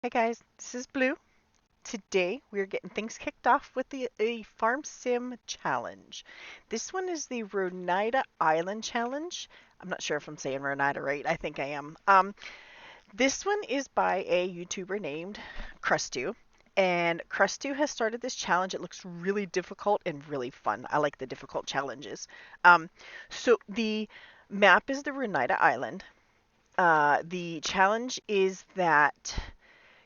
Hey guys, this is Blue. Today we're getting things kicked off with a farm sim challenge. This one is the Ronida Island challenge. I'm not sure if I'm saying Ronida right. I think I am. This one is by a YouTuber named Krustoo. And Krustoo has started this challenge. It looks really difficult and really fun. I like the difficult challenges. So the map is the Ronida Island. The challenge is that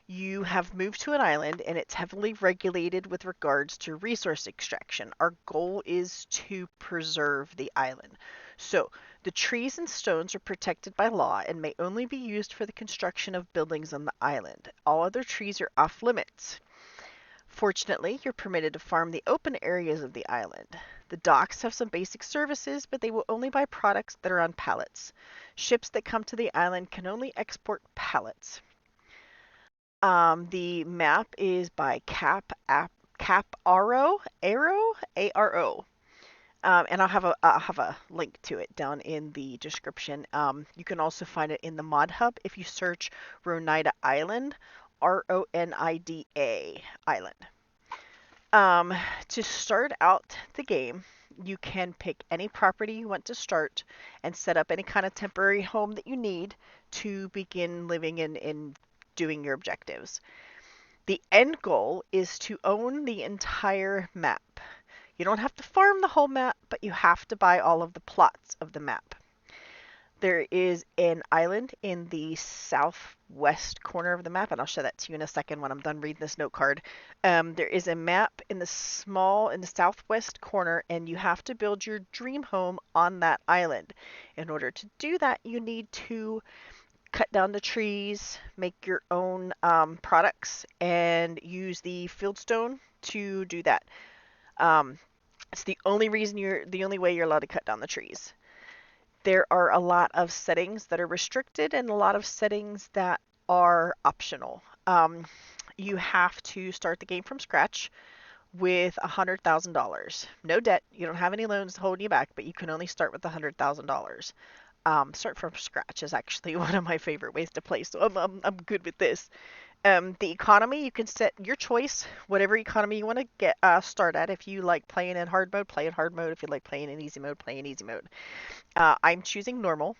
you have moved to an island and it's heavily regulated with regards to resource extraction. Our goal is to preserve the island. So, the trees and stones are protected by law and may only be used for the construction of buildings on the island. All other trees are off limits. Fortunately, you're permitted to farm the open areas of the island. The docks have some basic services, but they will only buy products that are on pallets. Ships that come to the island can only export pallets. The map is by Cap Arrow, and I'll have a link to it down in the description. You can also find it in the Mod Hub if you search Ronida Island, Ronida Island. Um, to start out the game, you can pick any property you want to start and set up any kind of temporary home that you need to begin living in doing your objectives. The end goal is to own the entire map. You don't have to farm the whole map, but you have to buy all of the plots of the map. There is an island in the southwest corner of the map, and I'll show that to you in a second when I'm done reading this note card. There is a map in the southwest corner, and you have to build your dream home on that island. In order to do that, you need to cut down the trees, make your own products, and use the fieldstone to do that. Um, it's the only way you're allowed to cut down the trees. There are a lot of settings that are restricted and a lot of settings that are optional. You have to start the game from scratch with $100,000. No debt. You don't have any loans holding you back, but you can only start with $100,000. Start from scratch is actually one of my favorite ways to play, so I'm good with this. The economy, you can set your choice, whatever economy you want to get start at. If you like playing in hard mode, play in hard mode. If you like playing in easy mode, play in easy mode. I'm choosing normal.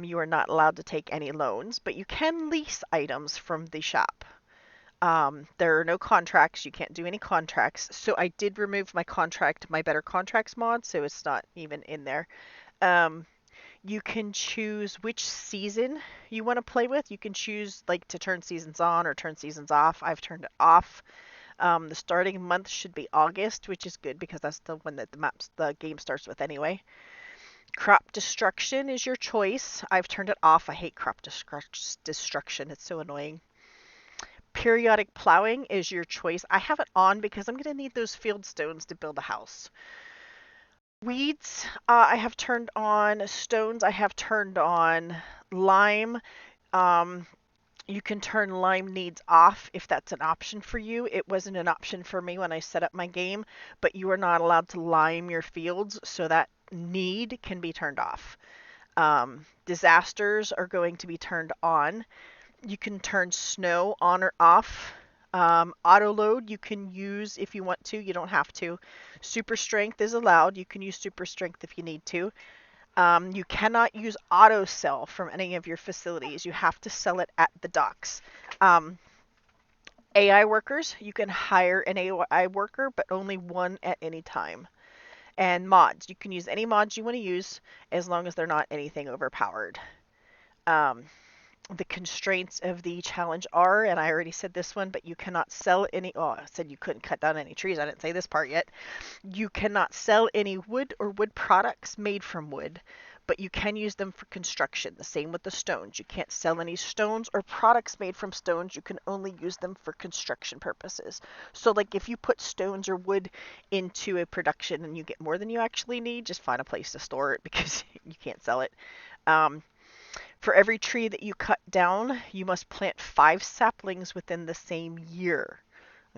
You are not allowed to take any loans, but you can lease items from the shop. There are no contracts. You can't do any contracts. So I did remove my better contracts mod, so it's not even in there. Um, you can choose which season you want to play with. You can choose like to turn seasons on or turn seasons off. I've turned it off. The starting month should be August, which is good because that's the one that the game starts with anyway. Crop destruction is your choice. I've turned it off. I hate crop destruction. It's so annoying. Periodic plowing is your choice. I have it on because I'm going to need those field stones to build a house. Weeds, I have turned on. Stones, I have turned on. Lime, um, you can turn lime needs off if that's an option for you. It wasn't an option for me when I set up my game, but you are not allowed to lime your fields, so that need can be turned off. Disasters are going to be turned on. You can turn snow on or off. Auto load you can use if you want to. You don't have to. Super strength is allowed. You can use super strength if you need to. You cannot use auto sell from any of your facilities. You have to sell it at the docks. Um, AI workers, you can hire an AI worker, but only one at any time. And mods, you can use any mods you want to use as long as they're not anything overpowered. Um, the constraints of the challenge are, and I already said this one, but you cannot sell any. Oh, I said you couldn't cut down any trees. I didn't say this part yet. You cannot sell any wood or wood products made from wood, but you can use them for construction. The same with the stones. You can't sell any stones or products made from stones. You can only use them for construction purposes. So, like if you put stones or wood into a production and you get more than you actually need, just find a place to store it because you can't sell it. Um, for every tree that you cut down, you must plant 5 saplings within the same year.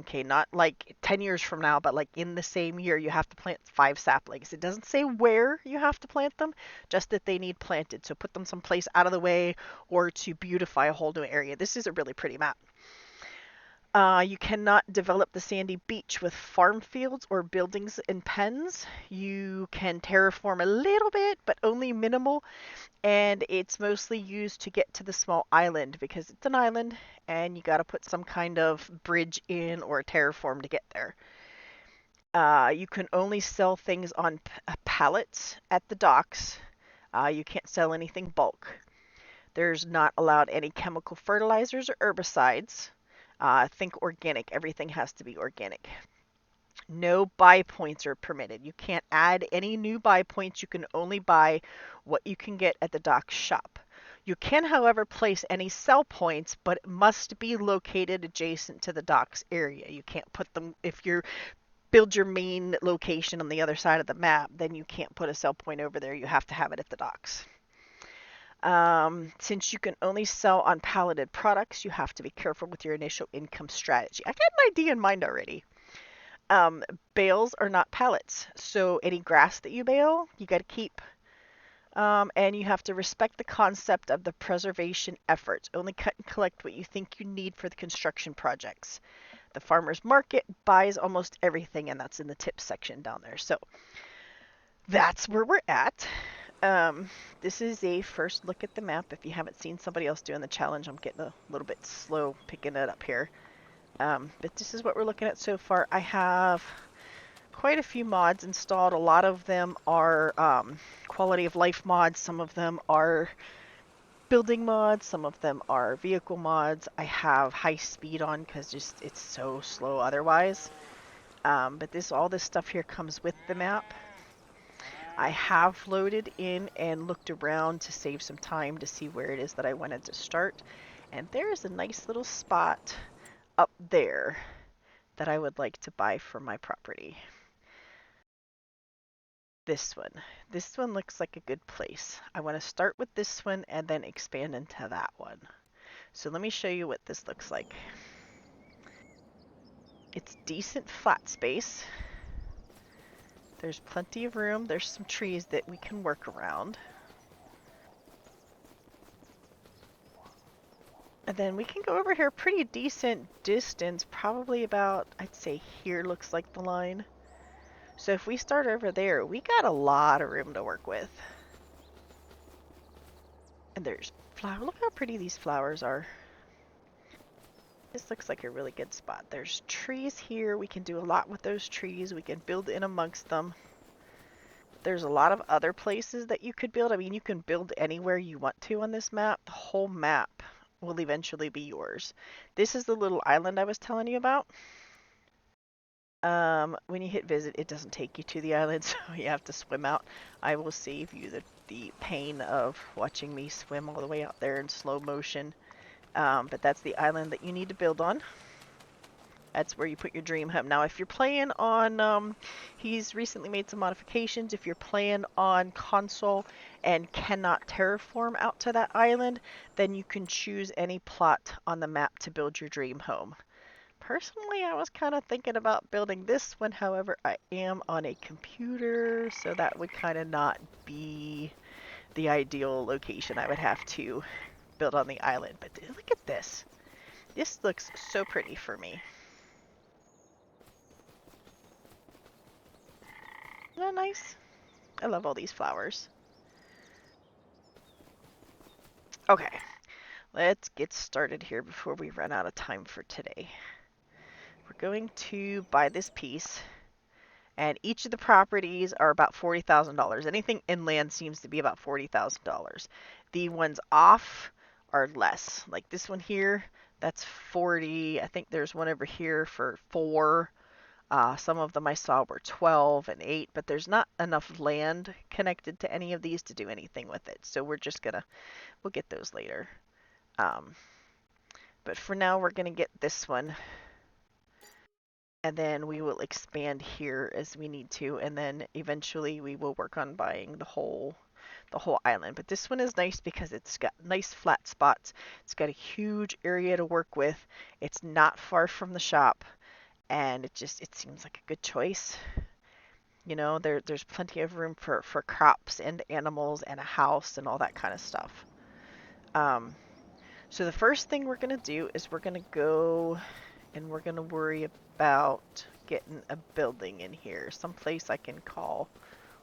Okay, not like 10 years from now, but like in the same year, you have to plant 5 saplings. It doesn't say where you have to plant them, just that they need planted. So put them someplace out of the way or to beautify a whole new area. This is a really pretty map. You cannot develop the sandy beach with farm fields or buildings and pens. You can terraform a little bit, but only minimal, and it's mostly used to get to the small island because it's an island and you got to put some kind of bridge in or terraform to get there. You can only sell things on pallets at the docks. You can't sell anything bulk. There's not allowed any chemical fertilizers or herbicides. Think organic. Everything has to be organic. No buy points are permitted. You can't add any new buy points. You can only buy what you can get at the dock shop. You can, however, place any sell points, but it must be located adjacent to the docks area. You can't put them, if you build your main location on the other side of the map, then you can't put a sell point over there. You have to have it at the docks. Since you can only sell on palleted products, you have to be careful with your initial income strategy. I got an idea in mind already. Bales are not pallets, so any grass that you bale, you got to keep. And you have to respect the concept of the preservation efforts. Only cut and collect what you think you need for the construction projects. The farmer's market buys almost everything, and that's in the tips section down there. So that's where we're at. This is a first look at the map. If you haven't seen somebody else doing the challenge, I'm getting a little bit slow picking it up here. But this is what we're looking at so far. I have quite a few mods installed. A lot of them are quality of life mods. Some of them are building mods. Some of them are vehicle mods. I have high speed on because just it's so slow otherwise. But all this stuff here comes with the map. I have loaded in and looked around to save some time to see where it is that I wanted to start. And there's a nice little spot up there that I would like to buy for my property. This one. This one looks like a good place. I want to start with this one and then expand into that one. So let me show you what this looks like. It's decent flat space. There's plenty of room. There's some trees that we can work around. And then we can go over here pretty decent distance, probably about, I'd say here looks like the line. So if we start over there, we got a lot of room to work with. And there's flower. Look how pretty these flowers are. This looks like a really good spot. There's trees here. We can do a lot with those trees. We can build in amongst them. There's a lot of other places that you could build. I mean, you can build anywhere you want to on this map. The whole map will eventually be yours. This is the little island I was telling you about. When you hit visit, it doesn't take you to the island, so you have to swim out. I will save you the pain of watching me swim all the way out there in slow motion. But that's the island that you need to build on. That's where you put your dream hub. Now, if you're playing on, he's recently made some modifications. If you're playing on console and cannot terraform out to that island, then you can choose any plot on the map to build your dream home. Personally, I was kind of thinking about building this one. However, I am on a computer, so that would kind of not be the ideal location. I would have to build on the island. But look at this. This looks so pretty for me. Isn't that nice? I love all these flowers. Okay, let's get started here before we run out of time for today. We're going to buy this piece, and each of the properties are about $40,000. Anything inland seems to be about $40,000. The ones off are less. Like this one here, that's 40. I think there's one over here for 4. Some of them I saw were 12 and 8, but there's not enough land connected to any of these to do anything with it. So we'll get those later. But for now, we're gonna get this one. And then we will expand here as we need to. And then eventually we will work on buying the whole island. But this one is nice because it's got nice flat spots. It's got a huge area to work with. It's not far from the shop. and it seems like a good choice. You know, there's plenty of room for crops and animals and a house and all that kind of stuff. Um, so the first thing we're gonna do is we're gonna go and we're gonna worry about getting a building in here, someplace I can call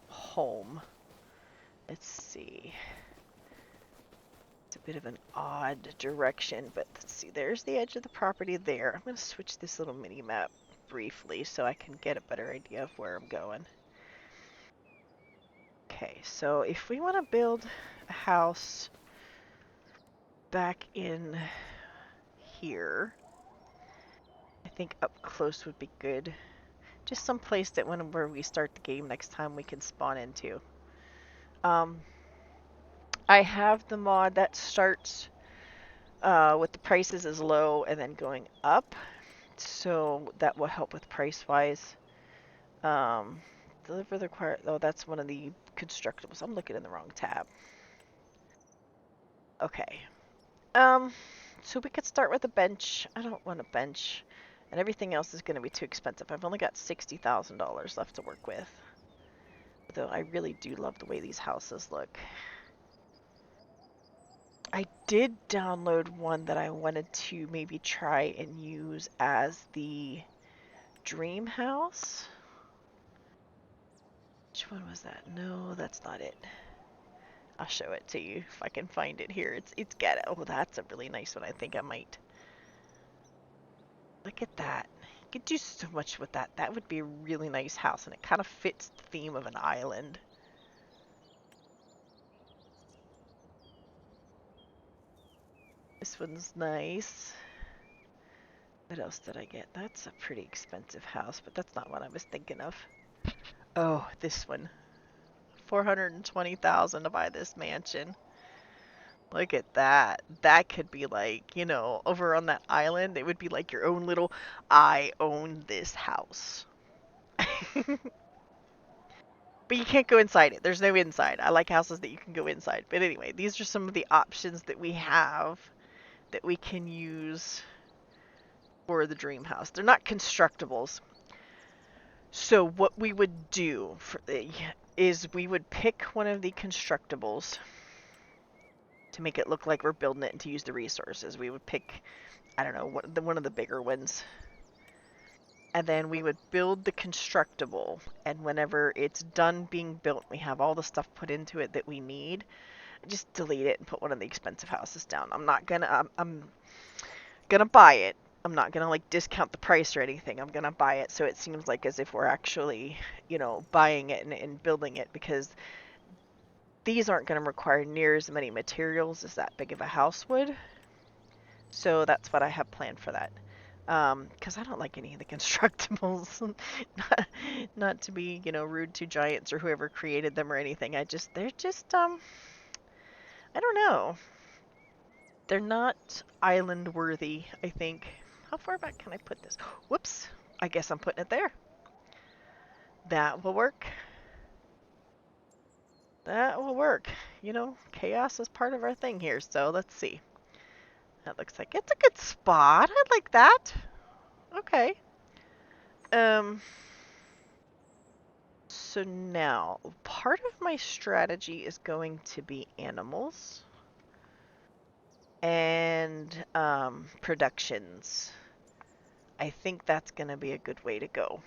home. Let's see. It's a bit of an odd direction, but let's see. There's the edge of the property there. I'm gonna switch this little mini map briefly so I can get a better idea of where I'm going. Okay, so if we want to build a house back in here, I think up close would be good. Just some place that where we start the game next time we can spawn into. I have the mod that starts with the prices as low and then going up, so that will help with price wise. Deliver the required. Oh, that's one of the constructibles. I'm looking in the wrong tab. Okay. So we could start with a bench. I don't want a bench, and everything else is going to be too expensive. I've only got $60,000 left to work with. Though I really do love the way these houses look. I did download one that I wanted to maybe try and use as the dream house. Which one was that? No, that's not it. I'll show it to you if I can find it here. It's got it. Oh, that's a really nice one. I think I might. Look at that. You could do so much with that. That would be a really nice house, and it kind of fits the theme of an island. This one's nice. What else did I get? That's a pretty expensive house, but that's not what I was thinking of. Oh, this one. $420,000 to buy this mansion. Look at that. That could be like, you know, over on that island, it would be like your own little, I own this house. But you can't go inside it. There's no inside. I like houses that you can go inside. But anyway, these are some of the options that we have that we can use for the dream house. They're not constructibles. So what we would do is we would pick one of the constructibles to make it look like we're building it and to use the resources. We would pick, I don't know, one of the bigger ones. And then we would build the constructible, and whenever it's done being built, we have all the stuff put into it that we need, just delete it and put one of the expensive houses down. I'm gonna buy it. I'm not gonna like discount the price or anything. I'm gonna buy it so it seems like as if we're actually, you know, buying it and building it, because these aren't gonna require near as many materials as that big of a house would. So that's what I have planned for that. Because I don't like any of the constructibles. not to be, you know, rude to giants or whoever created them or anything. They're just, I don't know. They're not island worthy, I think. How far back can I put this? Whoops. I guess I'm putting it there. That will work. That will work. You know, chaos is part of our thing here, so let's see. That looks like it's a good spot. I like that. Okay. So now, part of my strategy is going to be animals and productions. I think that's going to be a good way to go.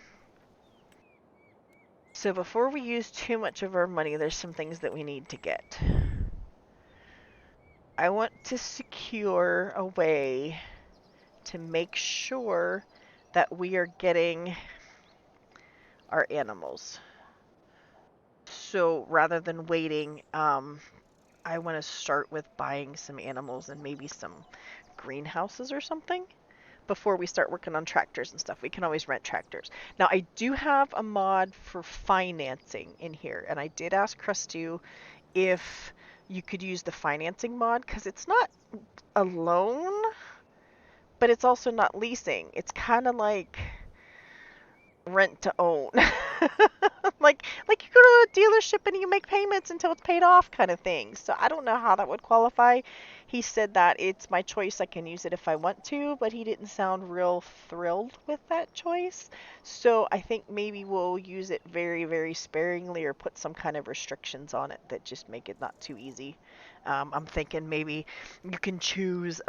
So before we use too much of our money, there's some things that we need to get. I want to secure a way to make sure that we are getting our animals. So rather than waiting, I want to start with buying some animals and maybe some greenhouses or something before we start working on tractors and stuff. We can always rent tractors. Now, I do have a mod for financing in here, and I did ask Krustoo if you could use the financing mod, because it's not a loan, but it's also not leasing. It's kind of like rent to own. Like you go to a dealership and you make payments until it's paid off kind of thing. So I don't know how that would qualify. He said that it's my choice. I can use it if I want to, but he didn't sound real thrilled with that choice. So I think maybe we'll use it very, very sparingly or put some kind of restrictions on it that just make it not too easy. I'm thinking maybe you can choose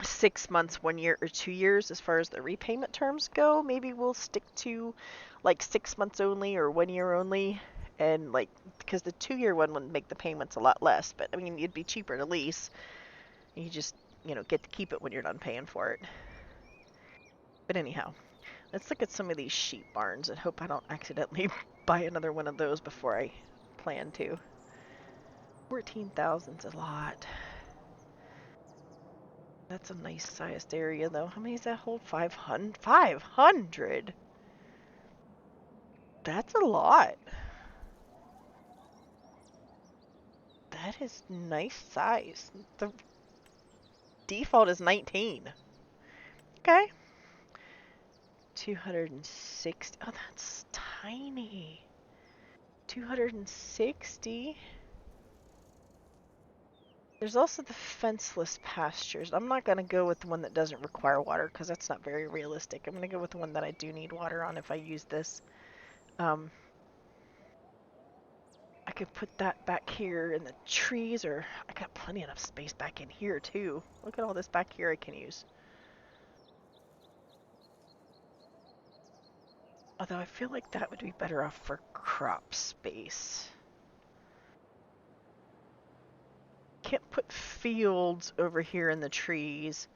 6 months, 1 year, or 2 years as far as the repayment terms go. Maybe we'll stick to like 6 months only or 1 year only. And like, because the 2 year one would make the payments a lot less, but I mean, it'd be cheaper to lease. You just, get to keep it when you're done paying for it. But anyhow, let's look at some of these sheep barns and hope I don't accidentally buy another one of those before I plan to. 14,000's a lot. That's a nice sized area though. How many does that hold? 500? 500? That's a lot. That is nice size. The default is 19. Okay. 260. Oh, that's tiny. 260. There's also the fenceless pastures. I'm not going to go with the one that doesn't require water because that's not very realistic. I'm going to go with the one that I do need water on if I use this. I could put that back here in the trees, or I got plenty enough space back in here too. Look at all this back here I can use. Although I feel like that would be better off for crop space. Can't put fields over here in the trees,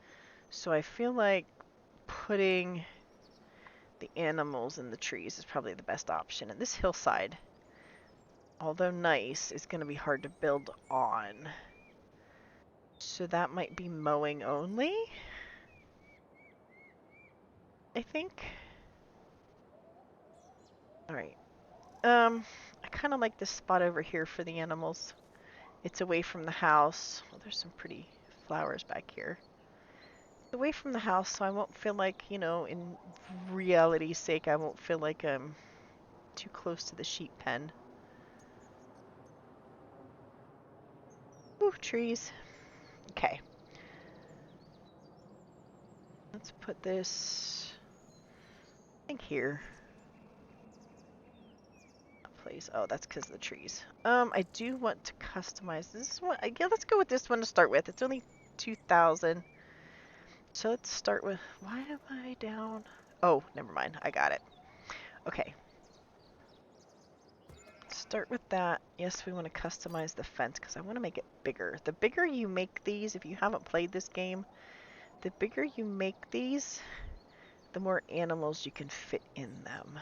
so I feel like putting the animals in the trees is probably the best option. And this hillside, although nice, is going to be hard to build on. So that might be mowing only, I think. Alright. I kind of like this spot over here for the animals. It's away from the house. Well, there's some pretty flowers back here. It's away from the house, so I won't feel like, in reality's sake, I won't feel like I'm too close to the sheep pen. Ooh, trees. Okay. Let's put this, I think, here. Place. Oh, that's because of the trees. I do want to customize this one. Yeah, let's go with this one to start with. It's only 2,000. So let's start with, why am I down? Oh, never mind. I got it. Okay. Start with that. Yes, we want to customize the fence because I want to make it bigger. The bigger you make these, if you haven't played this game, the bigger you make these, the more animals you can fit in them.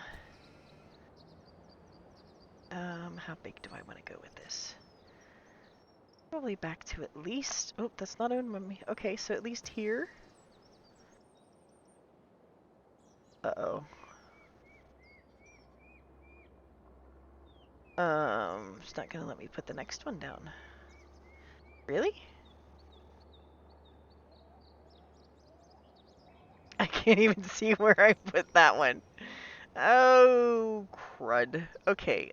How big do I want to go with this? Probably back to at least, oh, that's not owned by me. Okay, so at least here. Uh-oh. It's not gonna let me put the next one down. Really? I can't even see where I put that one. Oh, crud. Okay,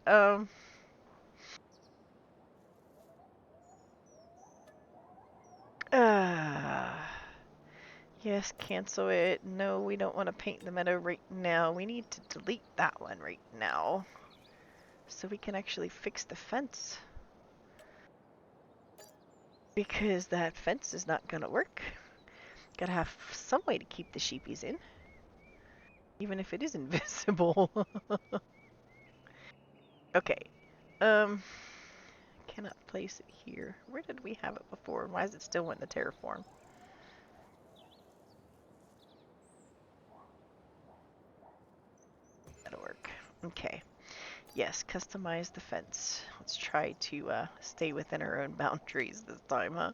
yes, cancel it. No, we don't want to paint the meadow right now. We need to delete that one right now, so we can actually fix the fence. Because that fence is not gonna work. Gotta have some way to keep the sheepies in. Even if it is invisible. Okay. Cannot place it here. Where did we have it before? Why is it still in the terraform? That'll work. Okay. Yes, customize the fence. Let's try to stay within our own boundaries this time, huh?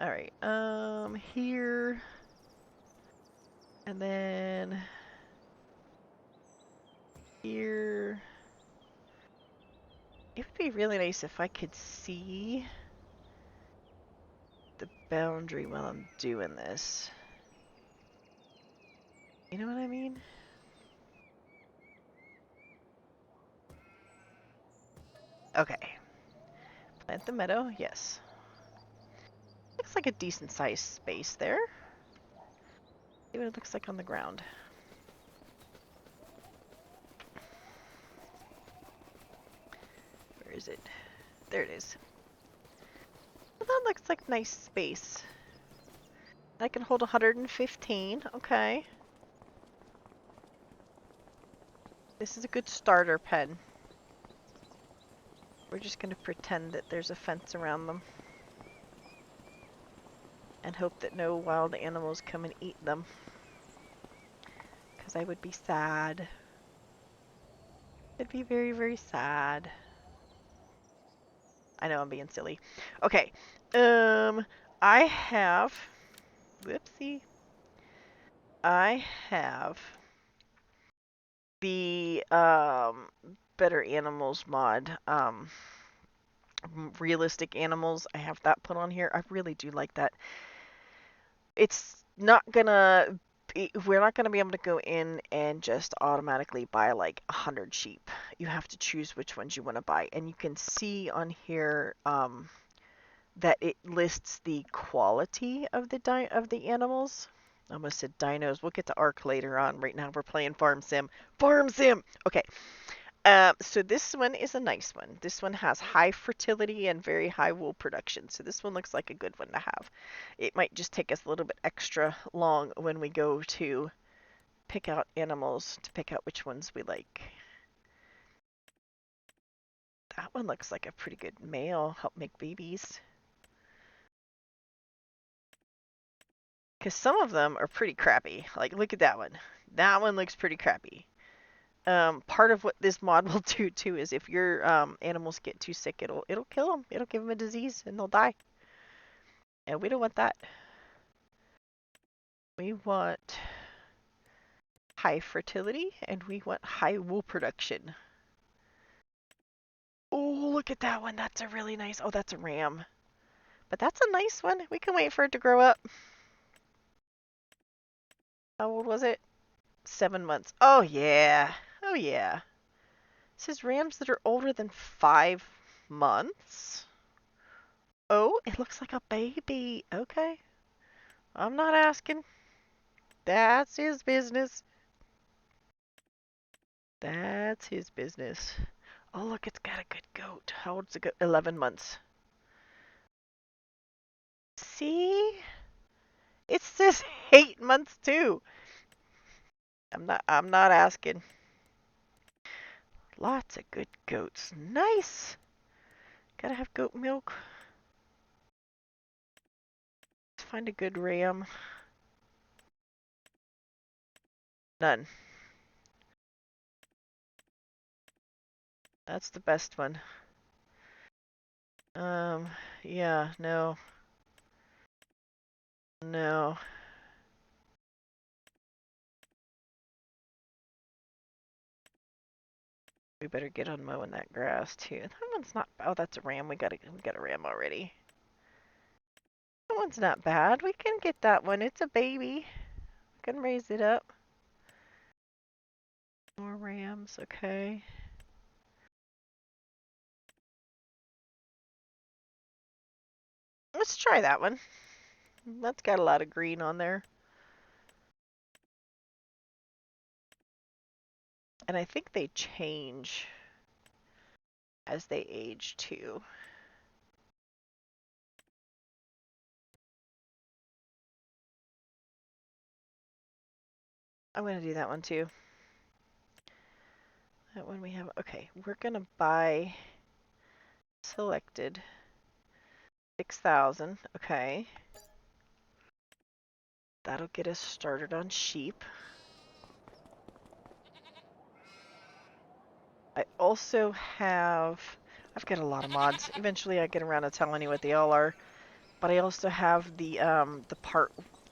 Alright, here. And then here. It would be really nice if I could see the boundary while I'm doing this. You know what I mean? Okay. Plant the meadow, yes. Looks like a decent sized space there. See what it looks like on the ground. Where is it? There it is. Well, that looks like nice space. I can hold 115. Okay. This is a good starter pen. We're just going to pretend that there's a fence around them. And hope that no wild animals come and eat them. Because I would be sad. It'd be very, very sad. I know I'm being silly. Okay. I have... Whoopsie. I have the Better Animals mod. Realistic animals. I have that put on here. I really do like that. It's not gonna we're not gonna be able to go in and just automatically buy like 100 sheep. You have to choose which ones you want to buy, and you can see on here that it lists the quality of the animals. I almost said dinos. We'll get to Ark later on. Right now we're playing Farm Sim. Farm Sim. Okay. So this one is a nice one. This one has high fertility and very high wool production. So this one looks like a good one to have. It might just take us a little bit extra long when we go to pick out animals to pick out which ones we like. That one looks like a pretty good male. Help make babies. Because some of them are pretty crappy. Like, look at that one. That one looks pretty crappy. Part of what this mod will do too is if your animals get too sick, it'll kill them. It'll give them a disease and they'll die. And we don't want that. We want high fertility and we want high wool production. Oh, look at that one. That's a really nice. Oh, that's a ram. But that's a nice one. We can wait for it to grow up. How old was it? 7 months. Oh, yeah. Oh, yeah. It says rams that are older than 5 months. Oh, it looks like a baby. Okay. I'm not asking. That's his business. That's his business. Oh, look, it's got a good goat. How old's the goat? 11 months. See? It says 8 months too. I'm not asking. Lots of good goats. Nice. Gotta have goat milk. Let's find a good ram. None. That's the best one. Yeah, no. No. We better get on mowing that grass too. That one's not. Oh, that's a ram. We got a ram already. That one's not bad. We can get that one. It's a baby. We can raise it up. More rams. Okay. Let's try that one. That's got a lot of green on there. And I think they change as they age too. I'm going to do that one too. That one we have. Okay, we're going to buy selected 6,000. Okay. That'll get us started on sheep. I also have, I've got a lot of mods. Eventually I get around to telling you what they all are. But I also have the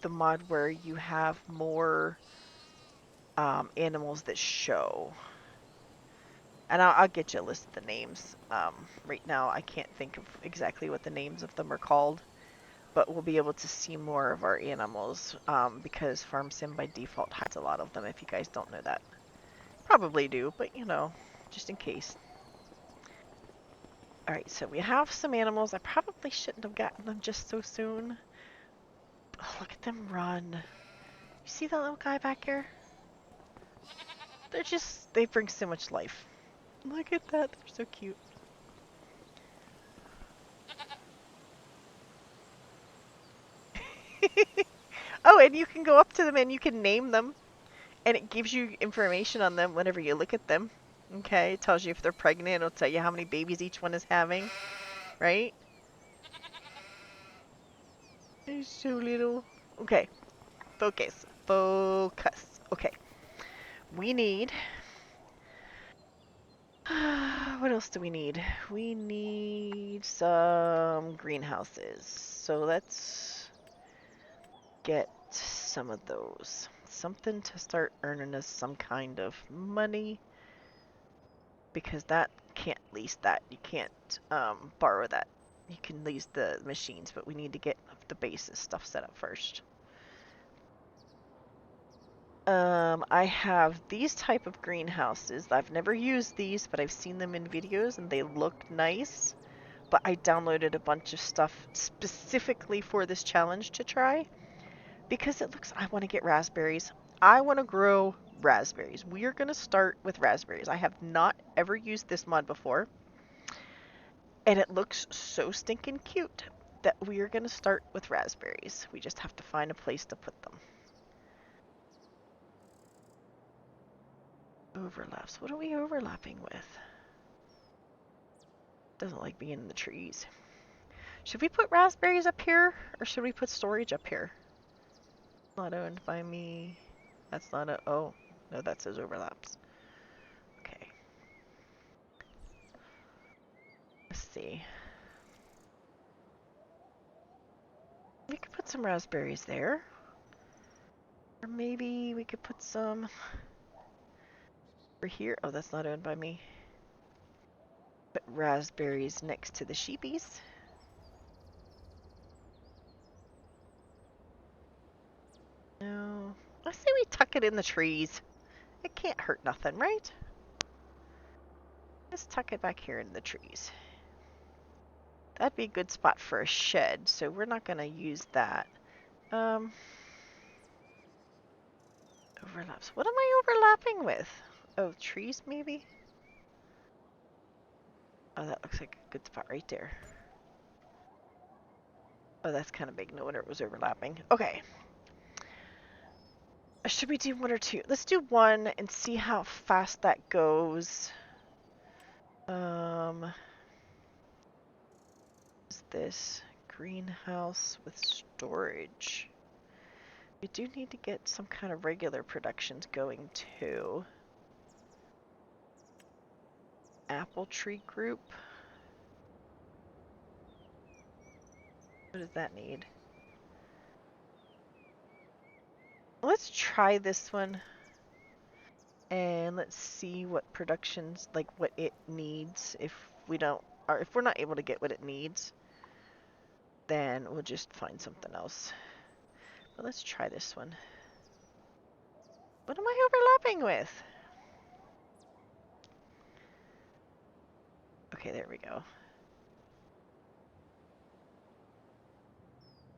mod where you have more animals that show. And I'll get you a list of the names. Right now I can't think of exactly what the names of them are called. But we'll be able to see more of our animals because Farm Sim by default hides a lot of them if you guys don't know that. Probably do, but you know, just in case. Alright, so we have some animals. I probably shouldn't have gotten them just so soon. Oh, look at them run. You see that little guy back here? They bring so much life. Look at that, they're so cute. Oh, and you can go up to them and you can name them. And it gives you information on them whenever you look at them. Okay, it tells you if they're pregnant, it'll tell you how many babies each one is having, right? They're so little. Okay, focus. Focus. Okay, we need... what else do we need? We need some greenhouses. So let's get some of those. Something to start earning us some kind of money. Because that can't lease that. You can't borrow that. You can lease the machines, but we need to get the basis stuff set up first. I have these type of greenhouses. I've never used these, but I've seen them in videos and they look nice. But I downloaded a bunch of stuff specifically for this challenge to try because it looks, I want to get raspberries. I want to grow raspberries. We are going to start with raspberries. I have not ever used this mod before. And it looks so stinking cute that we are going to start with raspberries. We just have to find a place to put them. Overlaps. What are we overlapping with? Doesn't like being in the trees. Should we put raspberries up here? Or should we put storage up here? Not owned by me. That's not a... Oh, no, that says overlaps. Okay. Let's see. We could put some raspberries there. Or maybe we could put some over here. Oh, that's not owned by me. Put raspberries next to the sheepies. No. I say we tuck it in the trees. It can't hurt nothing, right? Just tuck it back here in the trees. That'd be a good spot for a shed, so we're not going to use that. Overlaps. What am I overlapping with? Oh, trees maybe? Oh, that looks like a good spot right there. Oh, that's kind of big. No wonder it was overlapping. Okay. Should we do one or two? Let's do one and see how fast that goes. Is this greenhouse with storage? We do need to get some kind of regular productions going too. Apple tree group. What does that need? Let's try this one. And let's see what productions, like what it needs. If we don't, or if we're not able to get what it needs, then we'll just find something else. But let's try this one. What am I overlapping with? Okay, there we go.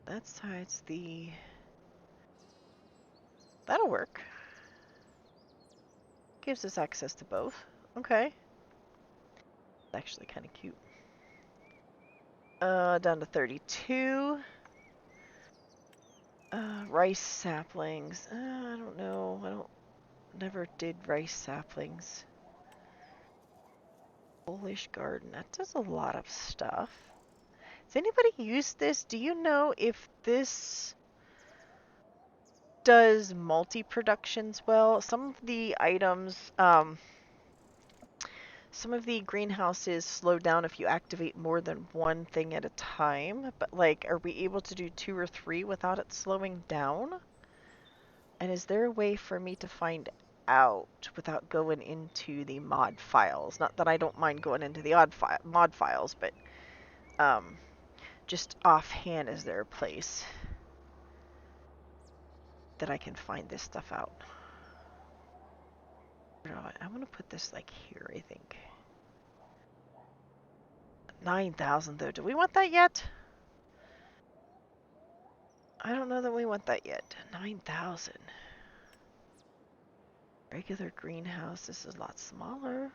That side's the... That'll work. Gives us access to both. Okay. It's actually kind of cute. Down to 32. Rice saplings. I don't know. Never did rice saplings. Polish garden. That does a lot of stuff. Has anybody used this? Do you know if this does multi-productions well? Some of the items, some of the greenhouses slow down if you activate more than one thing at a time. But, like, are we able to do 2 or 3 without it slowing down? And is there a way for me to find out without going into the mod files? Not that I don't mind going into the mod files, but just offhand, is there a place that I can find this stuff out? I'm going to put this like here, I think. 9,000 though. Do we want that yet? I don't know that we want that yet. 9,000. Regular greenhouse. This is a lot smaller.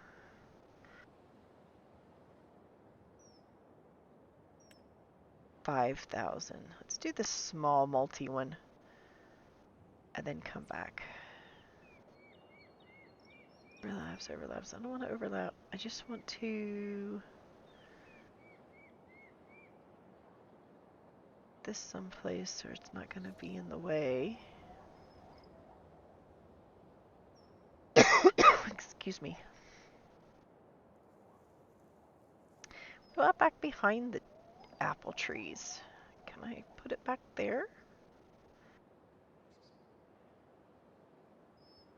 5,000. Let's do the small multi one. And then come back. Overlaps, overlaps. I don't want to overlap. I just want to... this someplace where it's not going to be in the way. Excuse me. Go out back behind the apple trees. Can I put it back there?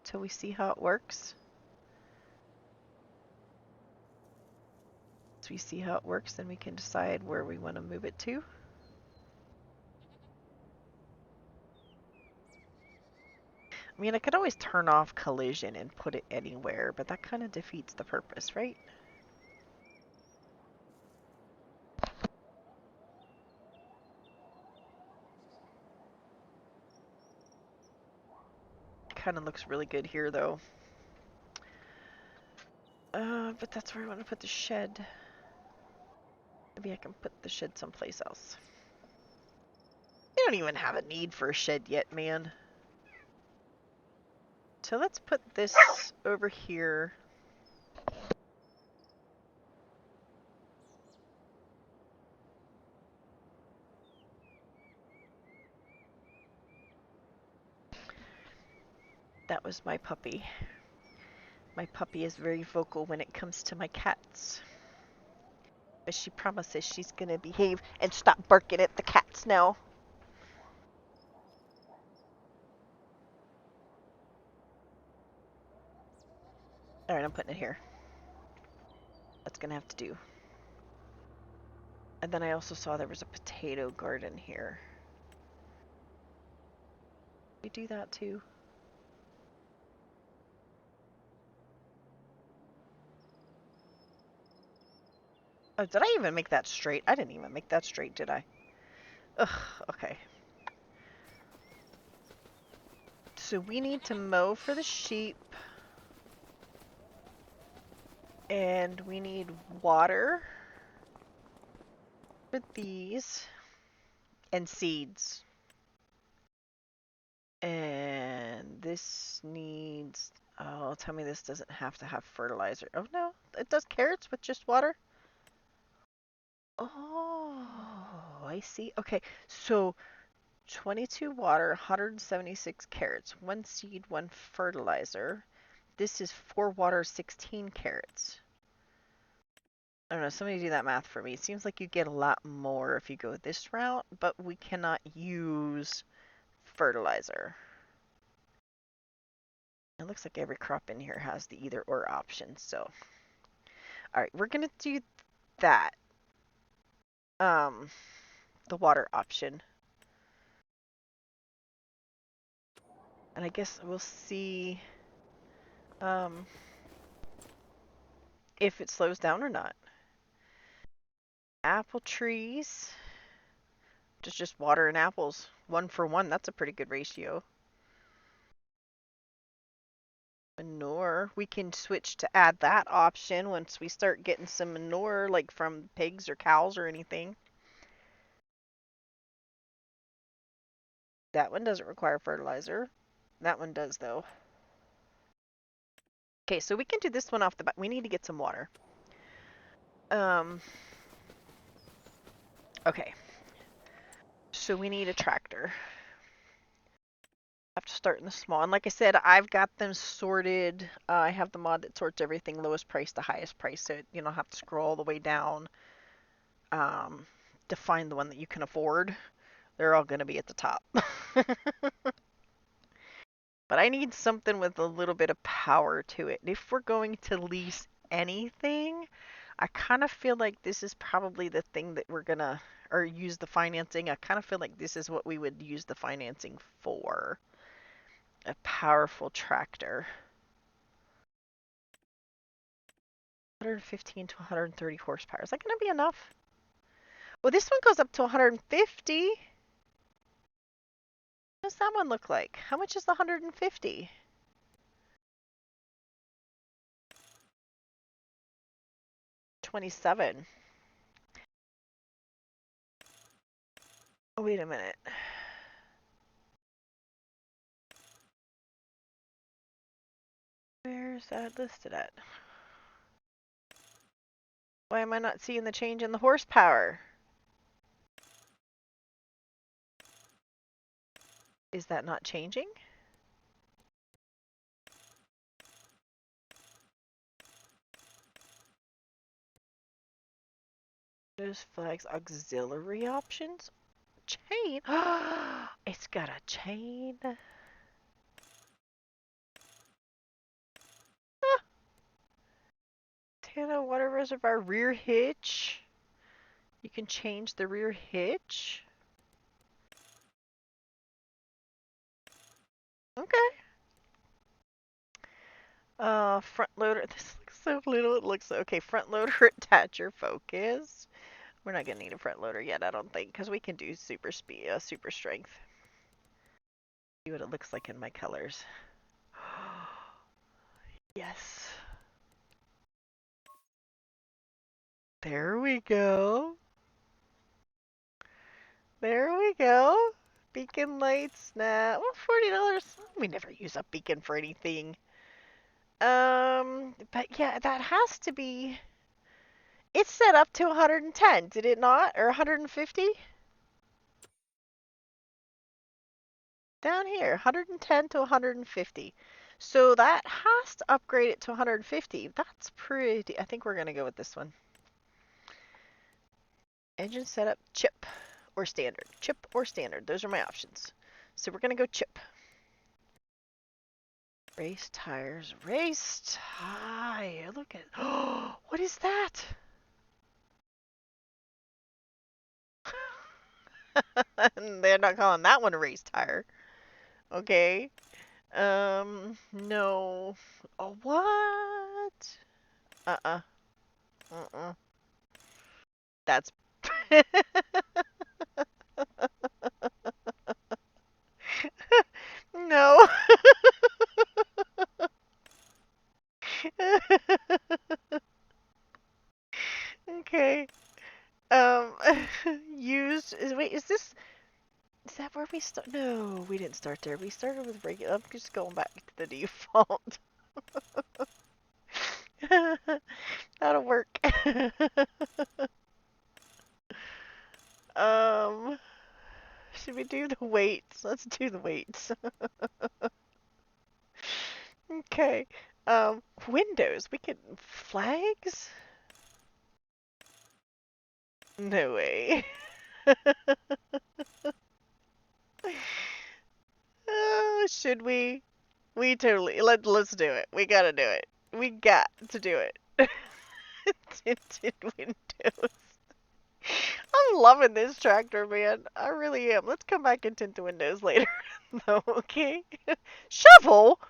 Till we see how it works. Once we see how it works, then we can decide where we want to move it to. I mean, I could always turn off collision and put it anywhere, but that kind of defeats the purpose, right? Kind of looks really good here, though. But that's where I want to put the shed. Maybe I can put the shed someplace else. We don't even have a need for a shed yet, man. So let's put this over here. That was my puppy. My puppy is very vocal when it comes to my cats. But she promises she's gonna behave and stop barking at the cats now. Alright, I'm putting it here. That's gonna have to do. And then I also saw there was a potato garden here. We do that too. Oh, did I even make that straight? I didn't even make that straight, did I? Ugh, okay. So we need to mow for the sheep. And we need water for these. And seeds. And this needs... oh, tell me this doesn't have to have fertilizer. Oh, no. It does carrots with just water? Oh, I see. Okay, so 22 water, 176 carrots, 1 seed, 1 fertilizer. This is 4 water, 16 carrots. I don't know, somebody do that math for me. It seems like you get a lot more if you go this route, but we cannot use fertilizer. It looks like every crop in here has the either or option, so. Alright, we're gonna do that. The water option. And I guess we'll see if it slows down or not. Apple trees. Just water and apples. 1 for 1. That's a pretty good ratio. Manure. We can switch to add that option once we start getting some manure, like from pigs or cows or anything. That one doesn't require fertilizer. That one does, though. Okay, so we can do this one off the bat. We need to get some water. Okay. So we need a tractor. Have to start in the small. And like I said, I've got them sorted. I have the mod that sorts everything lowest price to highest price, so you don't have to scroll all the way down to find the one that you can afford. They're all going to be at the top. But I need something with a little bit of power to it. If we're going to lease anything, I kind of feel like this is probably the thing that we're going to, or use the financing. I kind of feel like this is what we would use the financing for. A powerful tractor. 115 to 130 horsepower. Is that going to be enough? Well, this one goes up to 150. What does that one look like? How much is the 150? 27. Oh, wait a minute. Where's that listed at? Why am I not seeing the change in the horsepower? Is that not changing? Those flags auxiliary options? Chain? It's got a chain. Tana water reservoir rear hitch. You can change the rear hitch. Okay. Front loader. This looks so little. It looks okay. Front loader attacher focus. We're not gonna need a front loader yet, I don't think, because we can do super speed, super strength. See what it looks like in my colors. Yes. There we go. There we go. Beacon lights. Nah. Well, $40. We never use a beacon for anything. But yeah, that has to be. It's set up to 110, did it not? Or 150? Down here, 110 to 150. So that has to upgrade it to 150. That's pretty. I think we're going to go with this one. Engine setup, chip or standard. Chip or standard. Those are my options. So we're going to go chip. Race tires. Race tire. Look at. Oh, what is that? They're not calling that one a race tire. Okay. No. Oh, what? Uh-uh. Uh-uh. That's no. Okay. Um, used is wait, is that where we start? No, we didn't start there. We started with regular. I'm just going back to the default. That'll work. um, should we do the weights? Let's do the weights. Okay. Windows. We can flags? No way. Should we? We totally let's do it. We gotta do it. We got to do it. Tinted windows. I'm loving this tractor, man. I really am. Let's come back and tint the windows later, though. Okay. Shovel.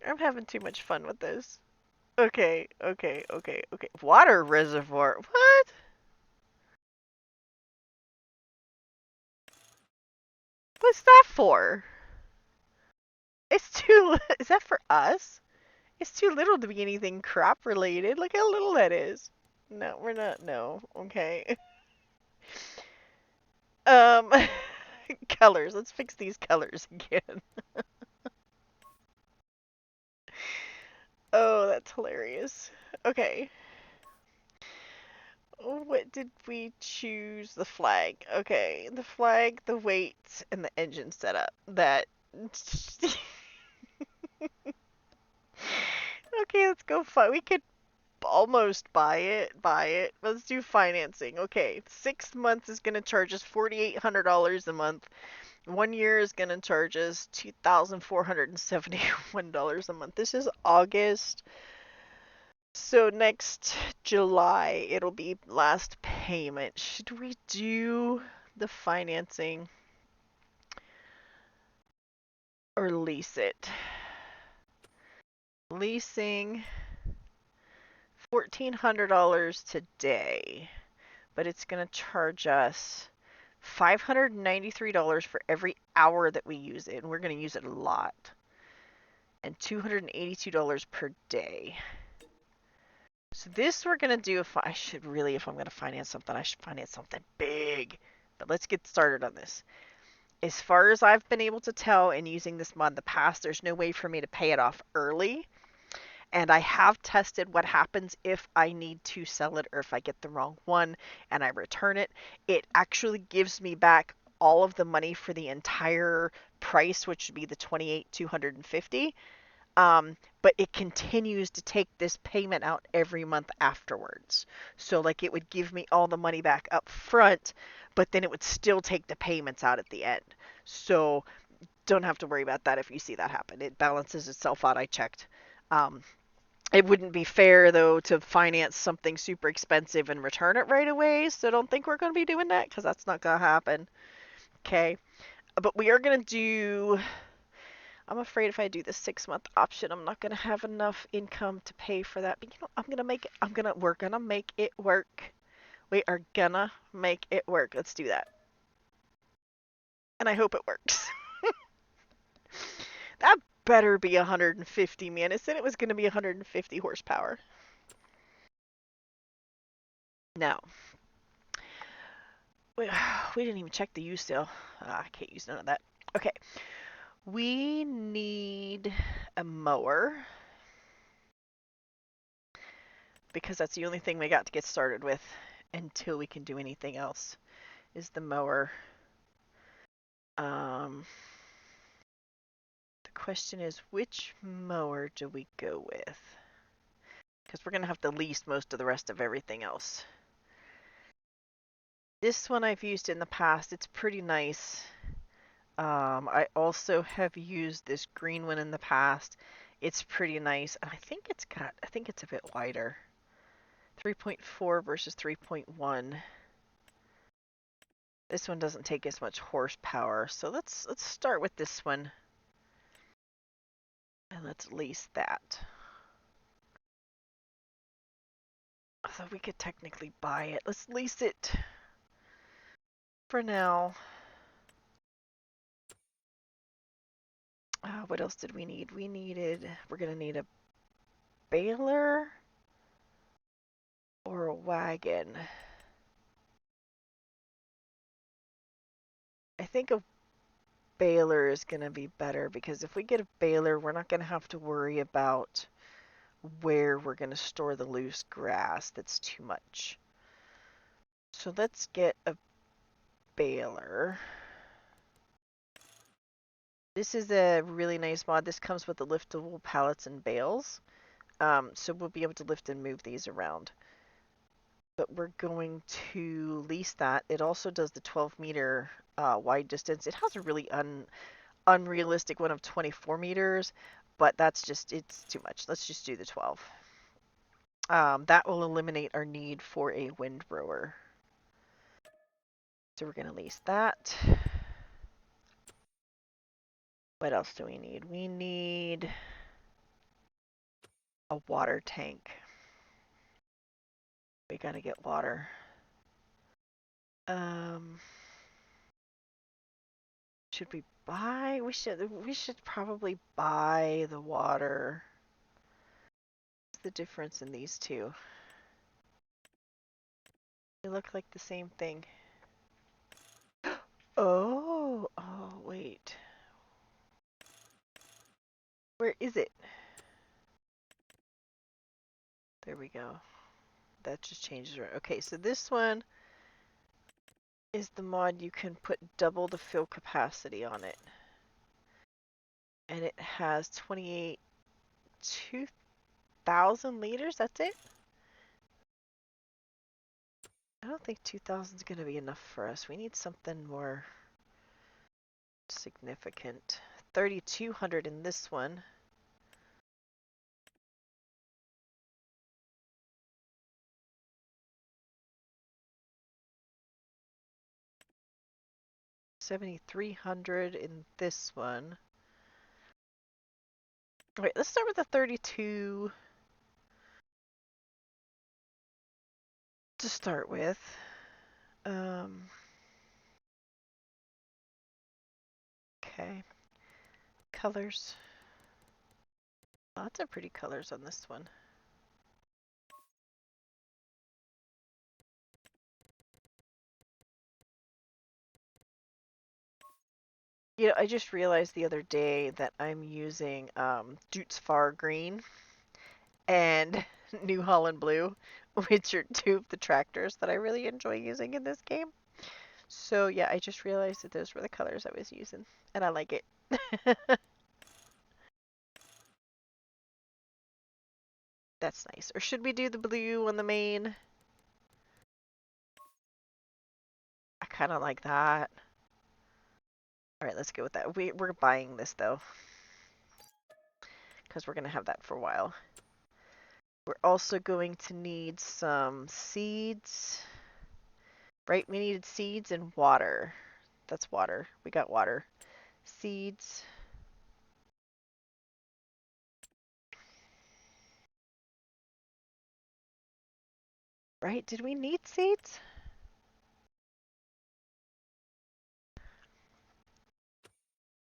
I'm having too much fun with this. Okay, okay, okay, okay. Water reservoir. What? What's that for? It's too. Is that for us? It's too little to be anything crop related. Look how little that is. No, we're not. No. Okay. Um, colors. Let's fix these colors again. Oh, that's hilarious. Okay. What did we choose? The flag. Okay, the flag, the weights, and the engine setup. That. Okay, let's go. We could almost buy it. Buy it. Let's do financing. Okay, 6 months is gonna charge us $4,800 a month. 1 year is gonna charge us $2,471 a month. This is August. So next July, it'll be last payment. Should we do the financing? or lease it. Leasing $1,400 today, but it's going to charge us $593 for every hour that we use it, and we're going to use it a lot, and $282 per day. So this we're going to do if I'm going to finance something, I should finance something big. But let's get started on this. As far as I've been able to tell in using this mod in the past, there's no way for me to pay it off early. And I have tested what happens if I need to sell it or if I get the wrong one and I return it. It actually gives me back all of the money for the entire price, which would be the $28,250. But it continues to take this payment out every month afterwards. So like it would give me all the money back up front, but then it would still take the payments out at the end. So don't have to worry about that if you see that happen. It balances itself out. I checked. It wouldn't be fair though to finance something super expensive and return it right away. So don't think we're going to be doing that because that's not going to happen. Okay. But we are going to do, I'm afraid if I do the 6-month option, I'm not going to have enough income to pay for that. But you know, we're going to make it work. We are going to make it work. Let's do that. And I hope it works. That better be 150, man. It said it was going to be 150 horsepower. Now, we didn't even check the use sale. I can't use none of that. Okay. We need a mower because that's the only thing we got to get started with until we can do anything else is the mower. The question is, which mower do we go with? Because we're going to have to lease most of the rest of everything else. This one I've used in the past. It's pretty nice. I also have used this green one in the past. It's pretty nice. And I think it's a bit wider. 3.4 versus 3.1. This one doesn't take as much horsepower. So let's start with this one. And let's lease that. Although we could technically buy it. Let's lease it for now. What else did we need? We're going to need a baler or a wagon. I think a baler is going to be better because if we get a baler, we're not going to have to worry about where we're going to store the loose grass. That's too much. So let's get a baler. This is a really nice mod. This comes with the liftable pallets and bales. So we'll be able to lift and move these around. But we're going to lease that. It also does the 12-meter wide distance. It has a really unrealistic one of 24 meters, but it's too much. Let's just do the 12. That will eliminate our need for a windrower. So we're going to lease that. What else do we need? We need a water tank. We got to get water. Should we buy? We should probably buy the water. What's the difference in these two? They look like the same thing. Oh, wait. Where is it? There we go. That just changes it. Okay, so this one is the mod you can put double the fill capacity on it. And it has 2,000 liters, that's it? I don't think 2,000 is going to be enough for us. We need something more significant. 3,200 in this one. $7,300 in this one. Okay, let's start with the 32 to start with. Um, okay, colors. Lots of pretty colors on this one. You know, I just realized the other day that I'm using Dutes Far Green and New Holland Blue, which are two of the tractors that I really enjoy using in this game. So yeah, I just realized that those were the colors I was using, and I like it. That's nice. Or should we do the blue on the main? I kind of like that. All right, let's go with that. We're buying this though, because we're gonna have that for a while. We're also going to need some seeds. Right, we needed seeds and water. That's water. We got water. Seeds. Right, did we need seeds?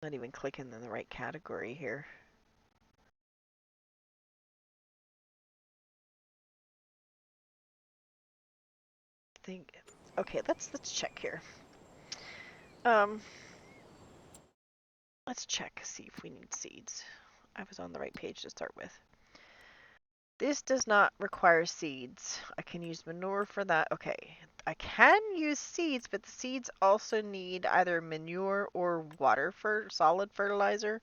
Not even clicking in the right category here. Think. Okay, let's check here. Um, let's check, see if we need seeds. I was on the right page to start with. This does not require seeds. I can use manure for that. Okay, I can use seeds, but the seeds also need either manure or water for solid fertilizer.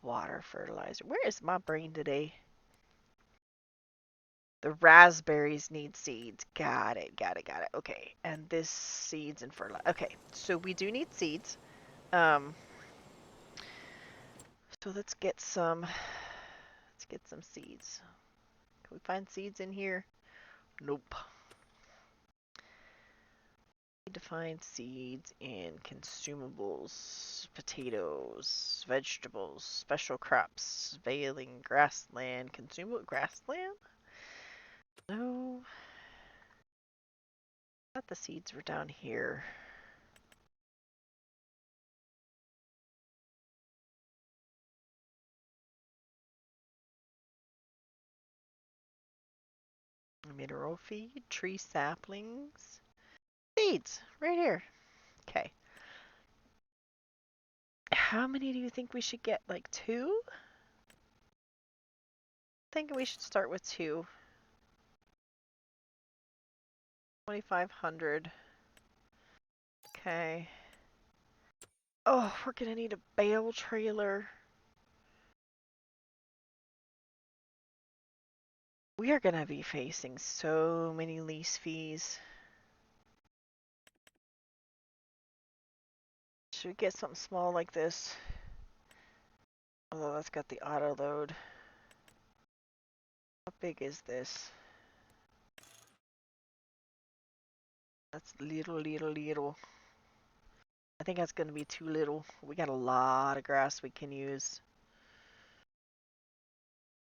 Water fertilizer. Where is my brain today? The raspberries need seeds. Got it, got it, got it. Okay, and this seeds and fertilizer. Okay, so we do need seeds. Um, so let's get some seeds. Can we find seeds in here? Nope. Need to find seeds in consumables, potatoes, vegetables, special crops, veiling grassland, consumable grassland? No. I thought the seeds were down here. Mineral feed, tree saplings, seeds, right here. Okay. How many do you think we should get? Like two? I think we should start with two. 2,500. Okay. Oh, we're gonna need a bale trailer. We are gonna be facing so many lease fees. Should we get something small like this? Although that's got the auto load. How big is this? That's little, little, little. I think that's gonna be too little. We got a lot of grass we can use.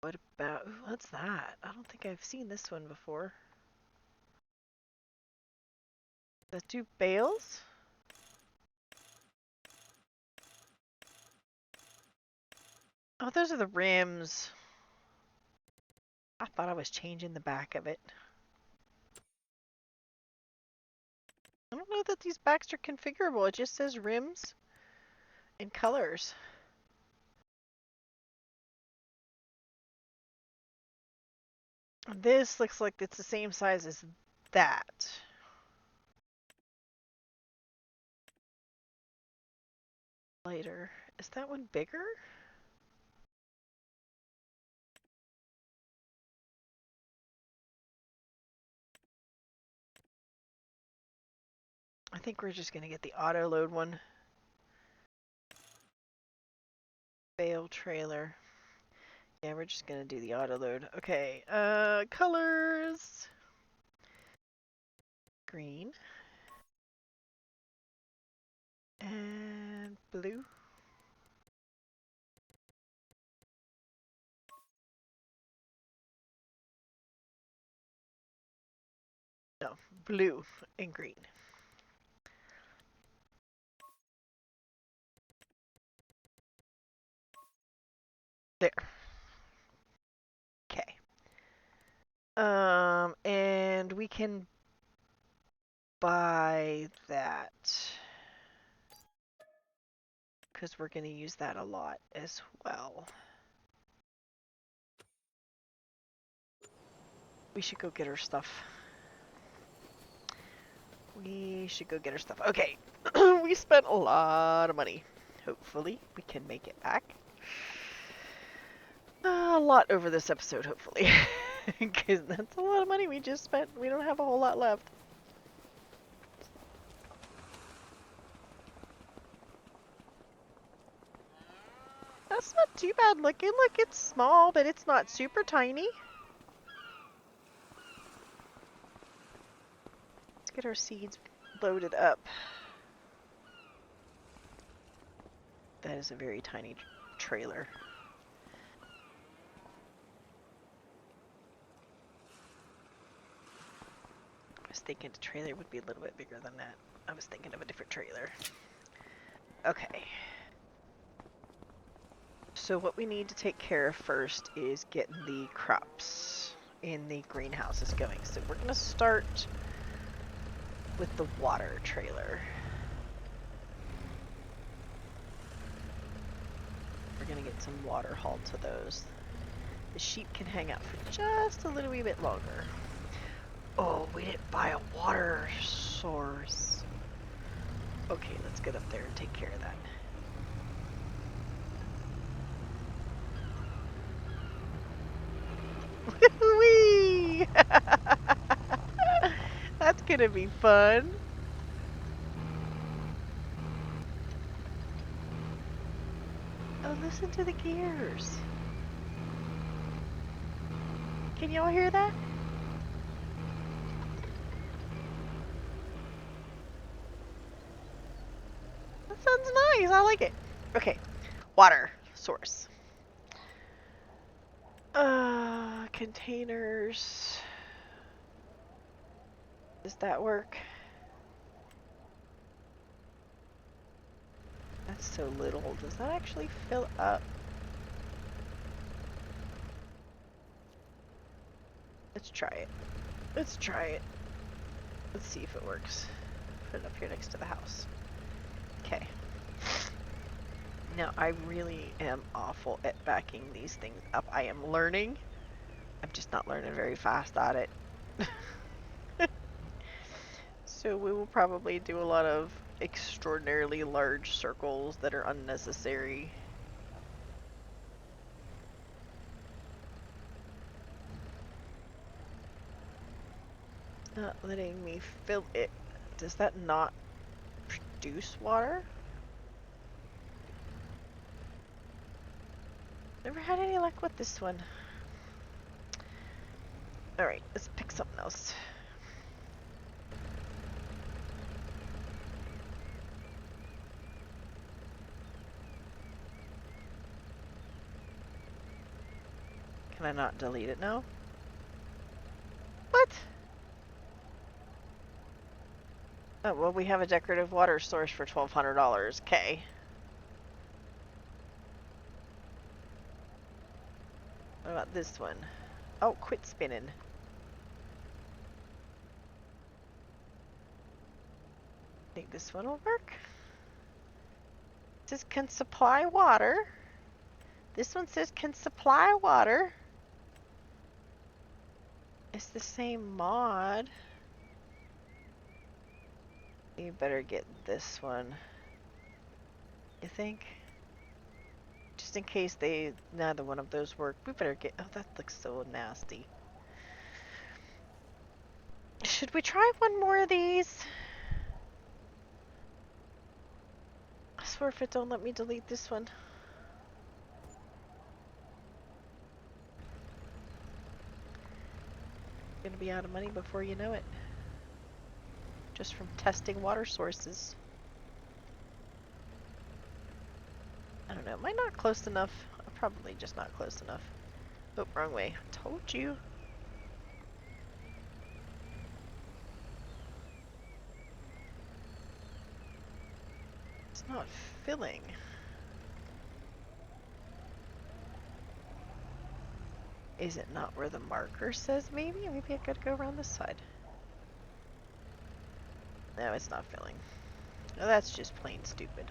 What about, ooh, what's that? I don't think I've seen this one before. The two bales? Oh, those are the rims. I thought I was changing the back of it. I don't know that these backs are configurable. It just says rims and colors. This looks like it's the same size as that. Later. Is that one bigger? I think we're just going to get the auto load one. Bale trailer. Yeah, we're just going to do the auto load. Okay, colors. Green. And blue. blue and green. There. Okay. And we can buy that because we're going to use that a lot as well. We should go get our stuff. We should go get our stuff. Okay. We spent a lot of money. Hopefully, we can make it back. A lot over this episode, hopefully. Because that's a lot of money we just spent. We don't have a whole lot left. That's not too bad looking. Look, it's small, but it's not super tiny. Let's get our seeds loaded up. That is a very tiny trailer. I was thinking the trailer would be a little bit bigger than that. I was thinking of a different trailer. Okay. So what we need to take care of first is getting the crops in the greenhouses going. So we're going to start with the water trailer. We're going to get some water hauled to those. The sheep can hang out for just a little wee bit longer. Oh, we didn't buy a water source. Okay, let's get up there and take care of that. Whee! That's gonna be fun. Oh, listen to the gears. Can y'all hear that? That sounds nice. I like it. Okay, water source. Containers. Does that work? That's so little. Does that actually fill up? Let's try it. Let's try it. Let's see if it works. Put it up here next to the house. Okay. Now, I really am awful at backing these things up. I am learning. I'm just not learning very fast at it. So we will probably do a lot of extraordinarily large circles that are unnecessary. Not letting me fill it. Does that not produce water? Never had any luck with this one. Alright, let's pick something else. Can I not delete it now? What? Oh, well, we have a decorative water source for $1,200. Okay. What about this one? Oh, quit spinning. Think this one will work? It says can supply water. This one says can supply water. It's the same mod. You better get this one. You think? Just in case neither one of those work. We better get, oh, that looks so nasty. Should we try one more of these? I swear if it don't let me delete this one. Gonna be out of money before you know it. Just from testing water sources. I don't know, am I not close enough? I'm probably just not close enough. Oh, wrong way. Told you. It's not filling. Is it not where the marker says maybe? Maybe I could go around this side. No, it's not filling. Oh, that's just plain stupid.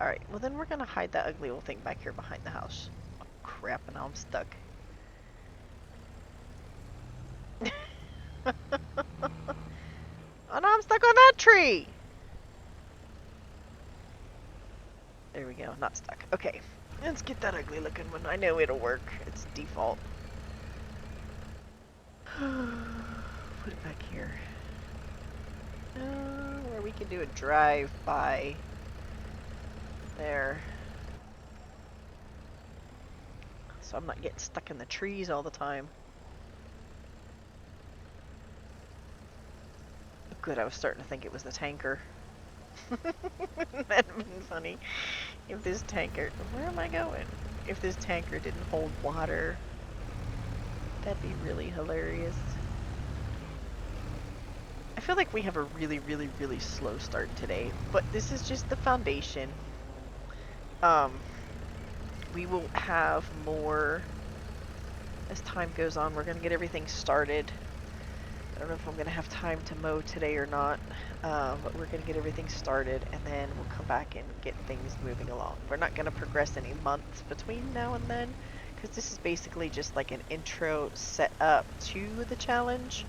Alright, well then we're gonna hide that ugly old thing back here behind the house. Oh crap, and now I'm stuck. Oh no, I'm stuck on that tree! There we go, not stuck. Okay, let's get that ugly looking one. I know it'll work. It's default. Put it back here. Where we can do a drive-by. There. So I'm not getting stuck in the trees all the time. Good, I was starting to think it was the tanker. That'd have been funny if this tanker... Where am I going? If this tanker didn't hold water. That'd be really hilarious. I feel like we have a really, really, really slow start today, but this is just the foundation. We will have more as time goes on. We're going to get everything started. I don't know if I'm going to have time to mow today or not, but we're going to get everything started, and then we'll come back and get things moving along. We're not going to progress any months between now and then, because this is basically just like an intro set up to the challenge.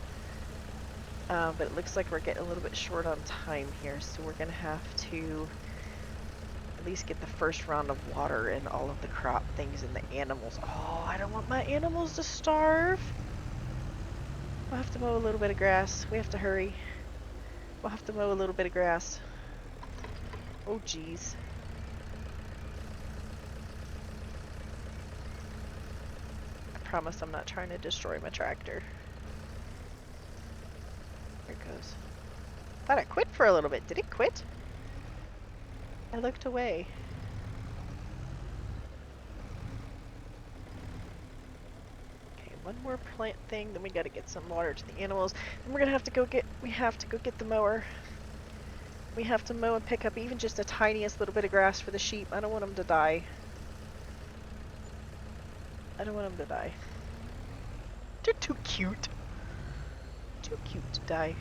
But it looks like we're getting a little bit short on time here, so we're going to have to at least get the first round of water and all of the crop things and the animals. Oh, I don't want my animals to starve. We'll have to mow a little bit of grass. We have to hurry. We'll have to mow a little bit of grass. Oh, jeez. I promise I'm not trying to destroy my tractor. There it goes. Thought it quit for a little bit. Did it quit? I looked away. Okay, one more plant thing, then we gotta get some water to the animals. And we're gonna have to go get, the mower. We have to mow and pick up even just the tiniest little bit of grass for the sheep. I don't want them to die. I don't want them to die. They're too cute. Too cute to die.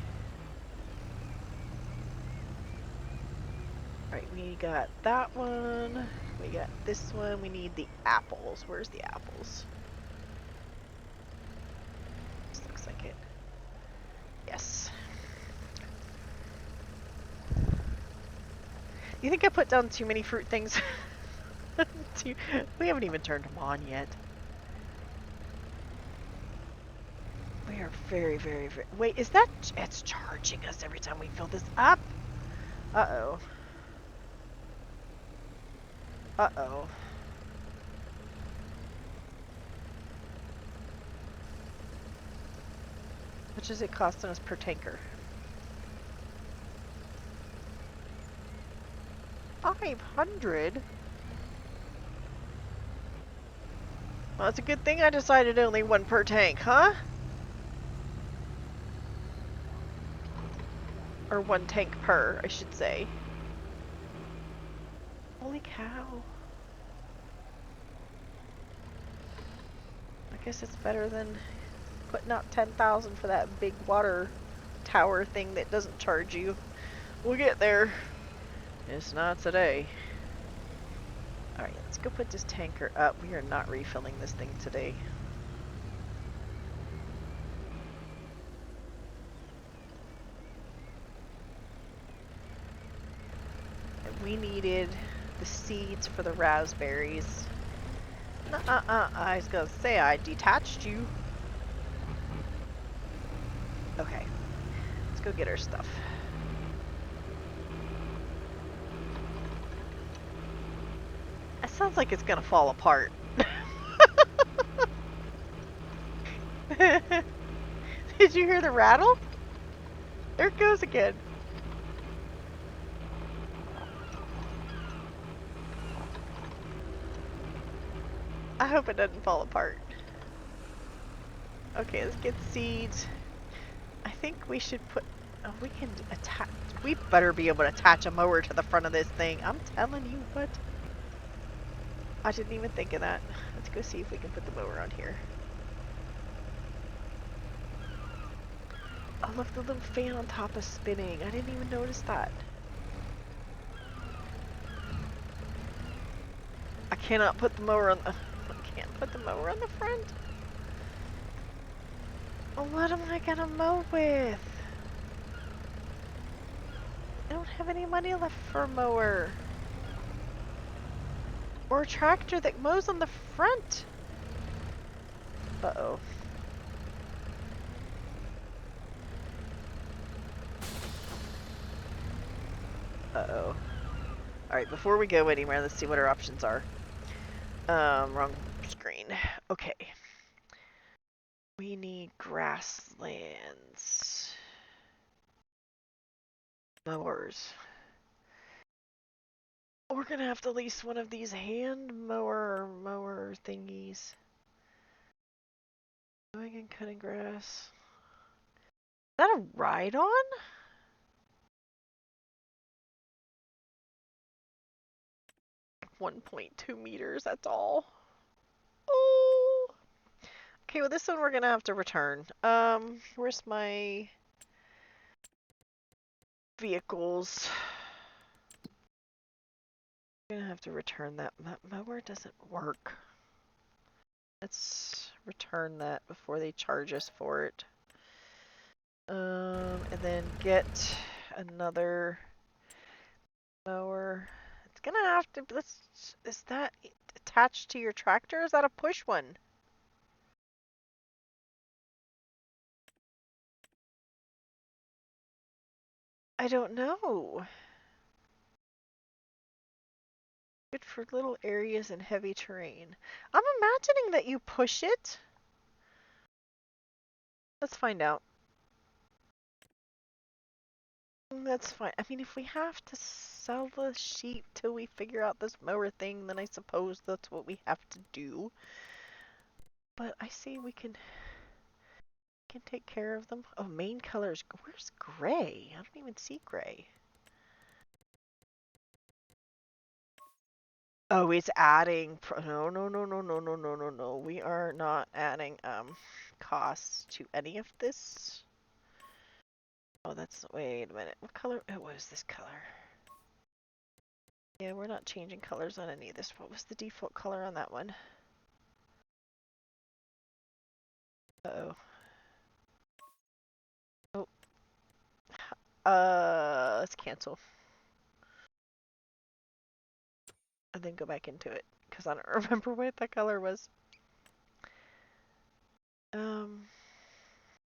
Alright, we got that one. We got this one. We need the apples. Where's the apples? This looks like it. Yes. You think I put down too many fruit things? We haven't even turned them on yet. We are very, very, very... Wait, is that... It's charging us every time we fill this up. Uh-oh. Uh-oh. How much is it costing us per tanker? 500? Well, it's a good thing I decided only one per tank, huh? Or one tank per, I should say. Holy cow. I guess it's better than putting out 10,000 for that big water tower thing that doesn't charge you. We'll get there. It's not today. Alright, let's go put this tanker up. We are not refilling this thing today. And we needed the seeds for the raspberries. I was gonna say I detached you. Okay, let's go get our stuff. That sounds like it's gonna fall apart. Did you hear the rattle? There it goes again. I hope it doesn't fall apart. Okay, let's get seeds. I think we should put... Oh, we can attach. We better be able to attach a mower to the front of this thing. I'm telling you what. I didn't even think of that. Let's go see if we can put the mower on here. I love the little fan on top is spinning. I didn't even notice that. I cannot put the mower on the... I can't put the mower on the front. Well, what am I gonna mow with? I don't have any money left for a mower. Or a tractor that mows on the front. Uh-oh. Uh-oh. Alright, before we go anywhere, let's see what our options are. Wrong screen. Okay. We need grasslands. Mowers. We're gonna have to lease one of these hand mower thingies. Mowing and cutting grass. Is that a ride-on? 1.2 meters, that's all. Oh. Okay, well this one we're gonna have to return. Where's my vehicles? I'm gonna have to return that. Mower doesn't work. Let's return that before they charge us for it. And then get another mower. It's gonna have to. Is that attached to your tractor? Is that a push one? I don't know. Good for little areas and heavy terrain. I'm imagining that you push it. Let's find out. That's fine. I mean, if we have to sell the sheep till we figure out this mower thing, then I suppose that's what we have to do. But I see we can take care of them. Oh, main colors. Where's gray? I don't even see gray. Oh, it's adding. No, no, no, no, no, no, no, no, no. We are not adding costs to any of this. Oh, that's. Wait a minute. What color? Oh, what is this color? Yeah, we're not changing colors on any of this. What was the default color on that one? Uh-oh. Oh. Let's cancel. And then go back into it. Because I don't remember what that color was.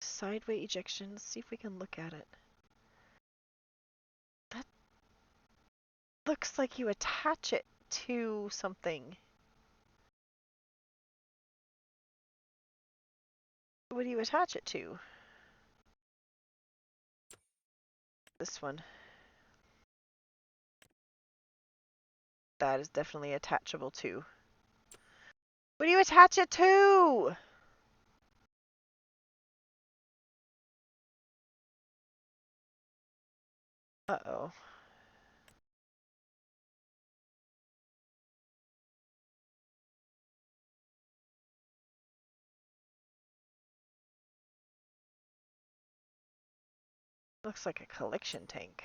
Sideway ejection. Let's see if we can look at it. That looks like you attach it to something. What do you attach it to? This one. That is definitely attachable too. What do you attach it to? Uh-oh. Looks like a collection tank.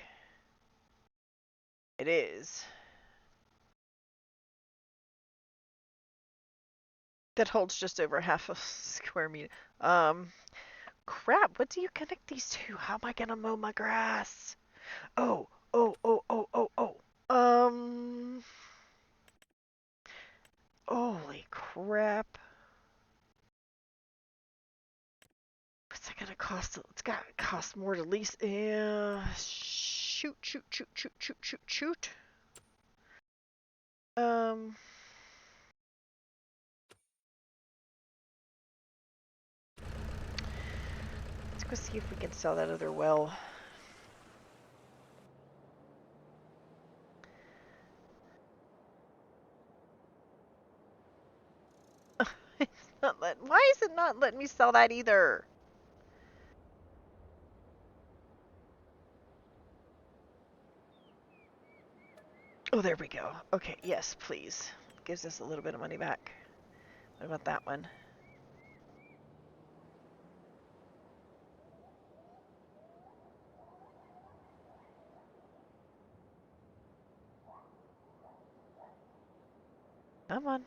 It is. That holds just over half a square meter. Crap, what do you connect these to? How am I gonna mow my grass? Oh, oh, oh, oh, oh, oh. Holy crap. What's that gonna cost? It's gotta cost more to lease. Yeah. Shoot, shoot, shoot, shoot, shoot, shoot, shoot. Um. Let's go see if we can sell that other well. It's not let. Why is it not letting me sell that either? Oh, there we go. Okay, yes, please. Gives us a little bit of money back. What about that one? Come on.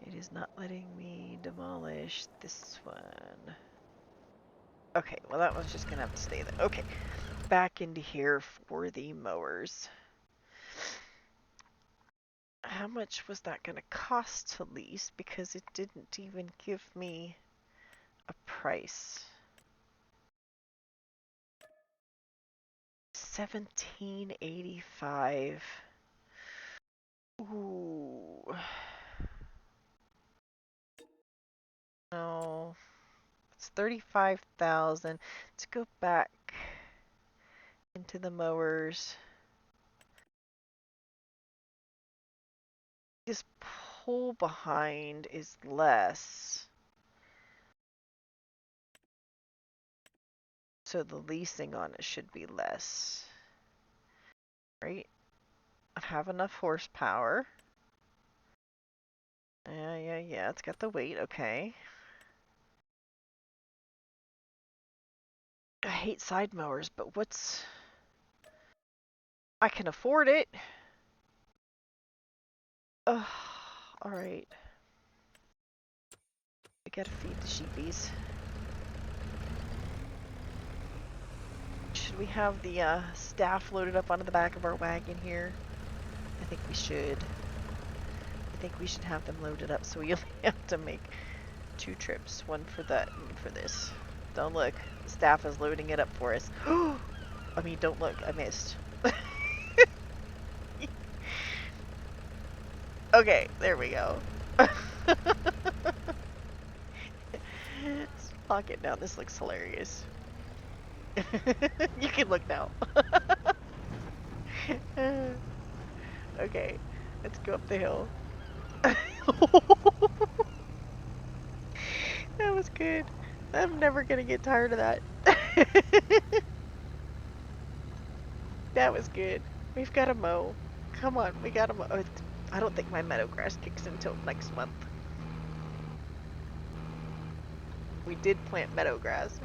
It is not letting me demolish this one. Okay, well that one's just gonna have to stay there. Okay, back into here for the mowers. How much was that gonna cost to lease? Because it didn't even give me a price. 1785. Ooh. No. It's 35,000. Let's go back into the mowers. This pull behind is less. So the leasing on it should be less. Right? I have enough horsepower. Yeah. It's got the weight. Okay. I hate side mowers, but what's... I can afford it. Ugh. Alright. We gotta feed the sheepies. Should we have the staff loaded up onto the back of our wagon here? I think we should. I think we should have them loaded up so we only have to make 2 trips. One for that and one for this. Don't look. The staff is loading it up for us. I mean, don't look. I missed. Okay, there we go. Let's lock it down. This looks hilarious. You can look now. Okay, let's go up the hill. That was good. I'm never gonna get tired of that. That was good. We've got to mow. Come on, we gotta mow. Oh, I don't think my meadow grass kicks in until next month. We did plant meadow grass.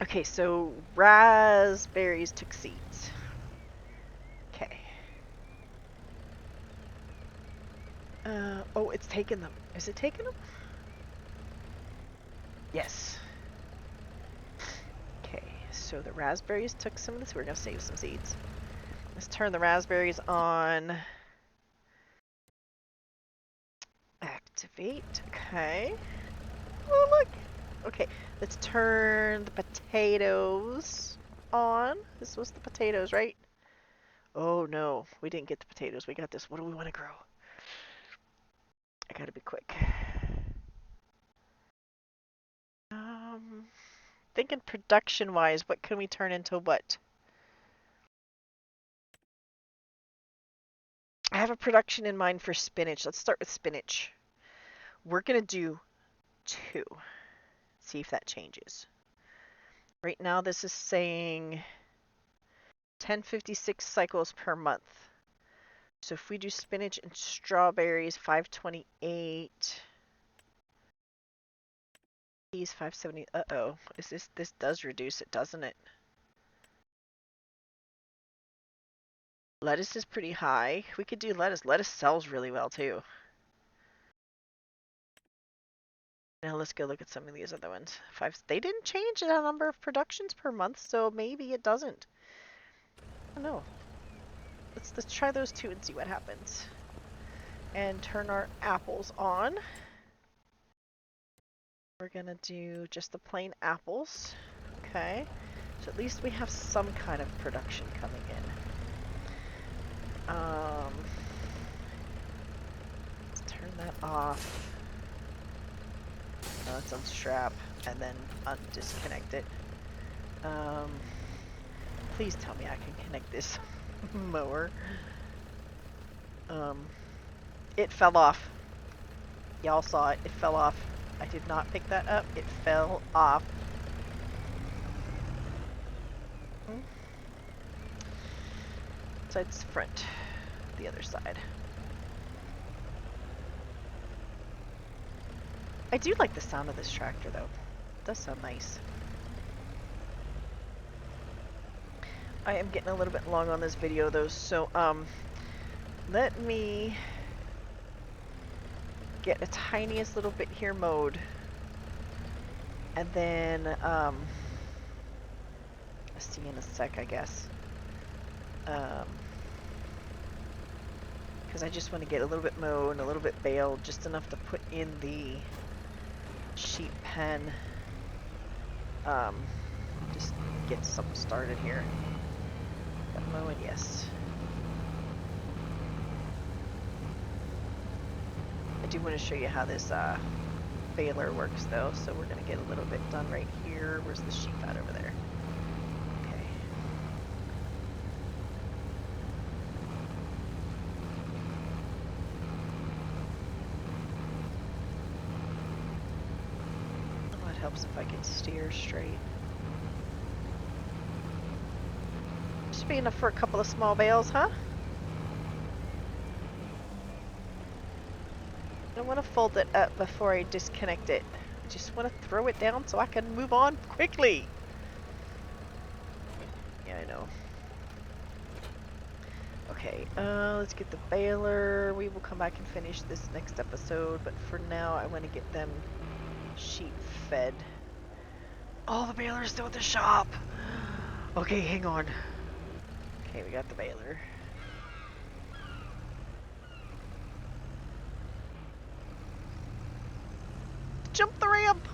Okay, so raspberries took seeds. Okay. Oh, it's taken them. Is it taking them? Yes. Okay, so the raspberries took some of this. We're gonna save some seeds. Let's turn the raspberries on. Activate. Okay. Oh, look. Okay, let's turn the potatoes on. This was the potatoes, right? Oh no, we didn't get the potatoes. We got this. What do we want to grow? I gotta be quick. Thinking production-wise, what can we turn into what? I have a production in mind for spinach. Let's start with spinach. We're gonna do 2. See if that changes. Right now this is saying 1056 cycles per month. So if we do spinach and strawberries, 528. These 570. Uh-oh. This does reduce it, doesn't it? Lettuce is pretty high. We could do lettuce. Lettuce sells really well too. Now let's go look at some of these other ones. They didn't change the number of productions per month, so maybe it doesn't. I don't know. Let's try those 2 and see what happens. And turn our apples on. We're gonna do just the plain apples. Okay. So at least we have some kind of production coming in. Let's turn that off. Let's unstrap and then disconnect it. Please tell me I can connect this mower. It fell off. Y'all saw it. It fell off. I did not pick that up. It fell off. side's front, the other side. I do like the sound of this tractor though. It does sound nice. I am getting a little bit long on this video though, so let me get a tiniest little bit here mowed. And then I'll see you in a sec, I guess. Because I just want to get a little bit mowed and a little bit baled, just enough to put in the sheep pen. Just get something started here. Got mowing, yes. I do want to show you how this baler works though, so we're going to get a little bit done right here. Where's the sheep at over there? Okay. Oh, it helps if I can steer straight. Should be enough for a couple of small bales, huh? I don't want to fold it up before I disconnect it. I just want to throw it down so I can move on quickly. Yeah, I know. Okay, let's get the baler. We will come back and finish this next episode, but for now I want to get them sheep fed. Oh, the baler's still at the shop. Okay, hang on. Okay, we got the baler. Jump the ramp!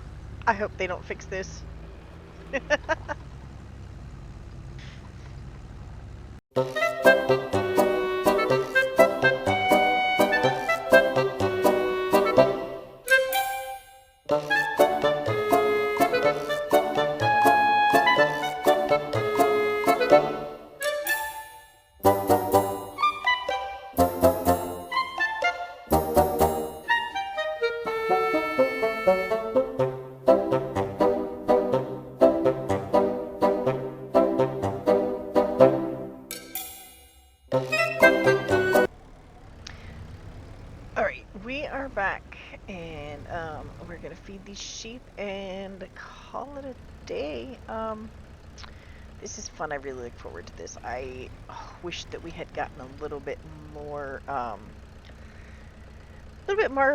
I hope they don't fix this. Alright, we are back and we're gonna feed these sheep and call it a day. This is fun. I really look forward to this. I wish that we had gotten a little bit more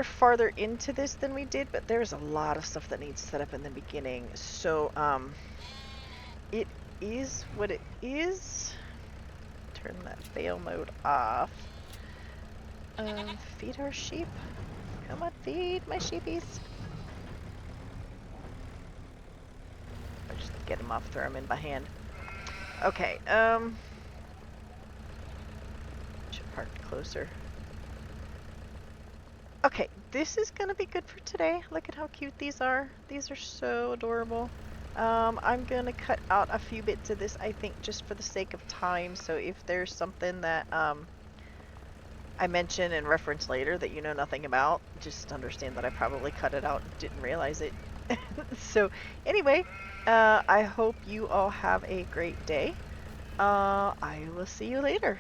farther into this than we did, but there's a lot of stuff that needs set up in the beginning. So it is what it is. Turn that fail mode off. Feed our sheep. Come on, feed my sheepies. I'll just get them off, throw them in by hand. Okay, should park closer. Okay, this is gonna be good for today. Look at how cute these are. These are so adorable. I'm gonna cut out a few bits of this, I think, just for the sake of time. So if there's something that I mention and reference later that you know nothing about, just understand that I probably cut it out and didn't realize it. So anyway, I hope you all have a great day. I will see you later.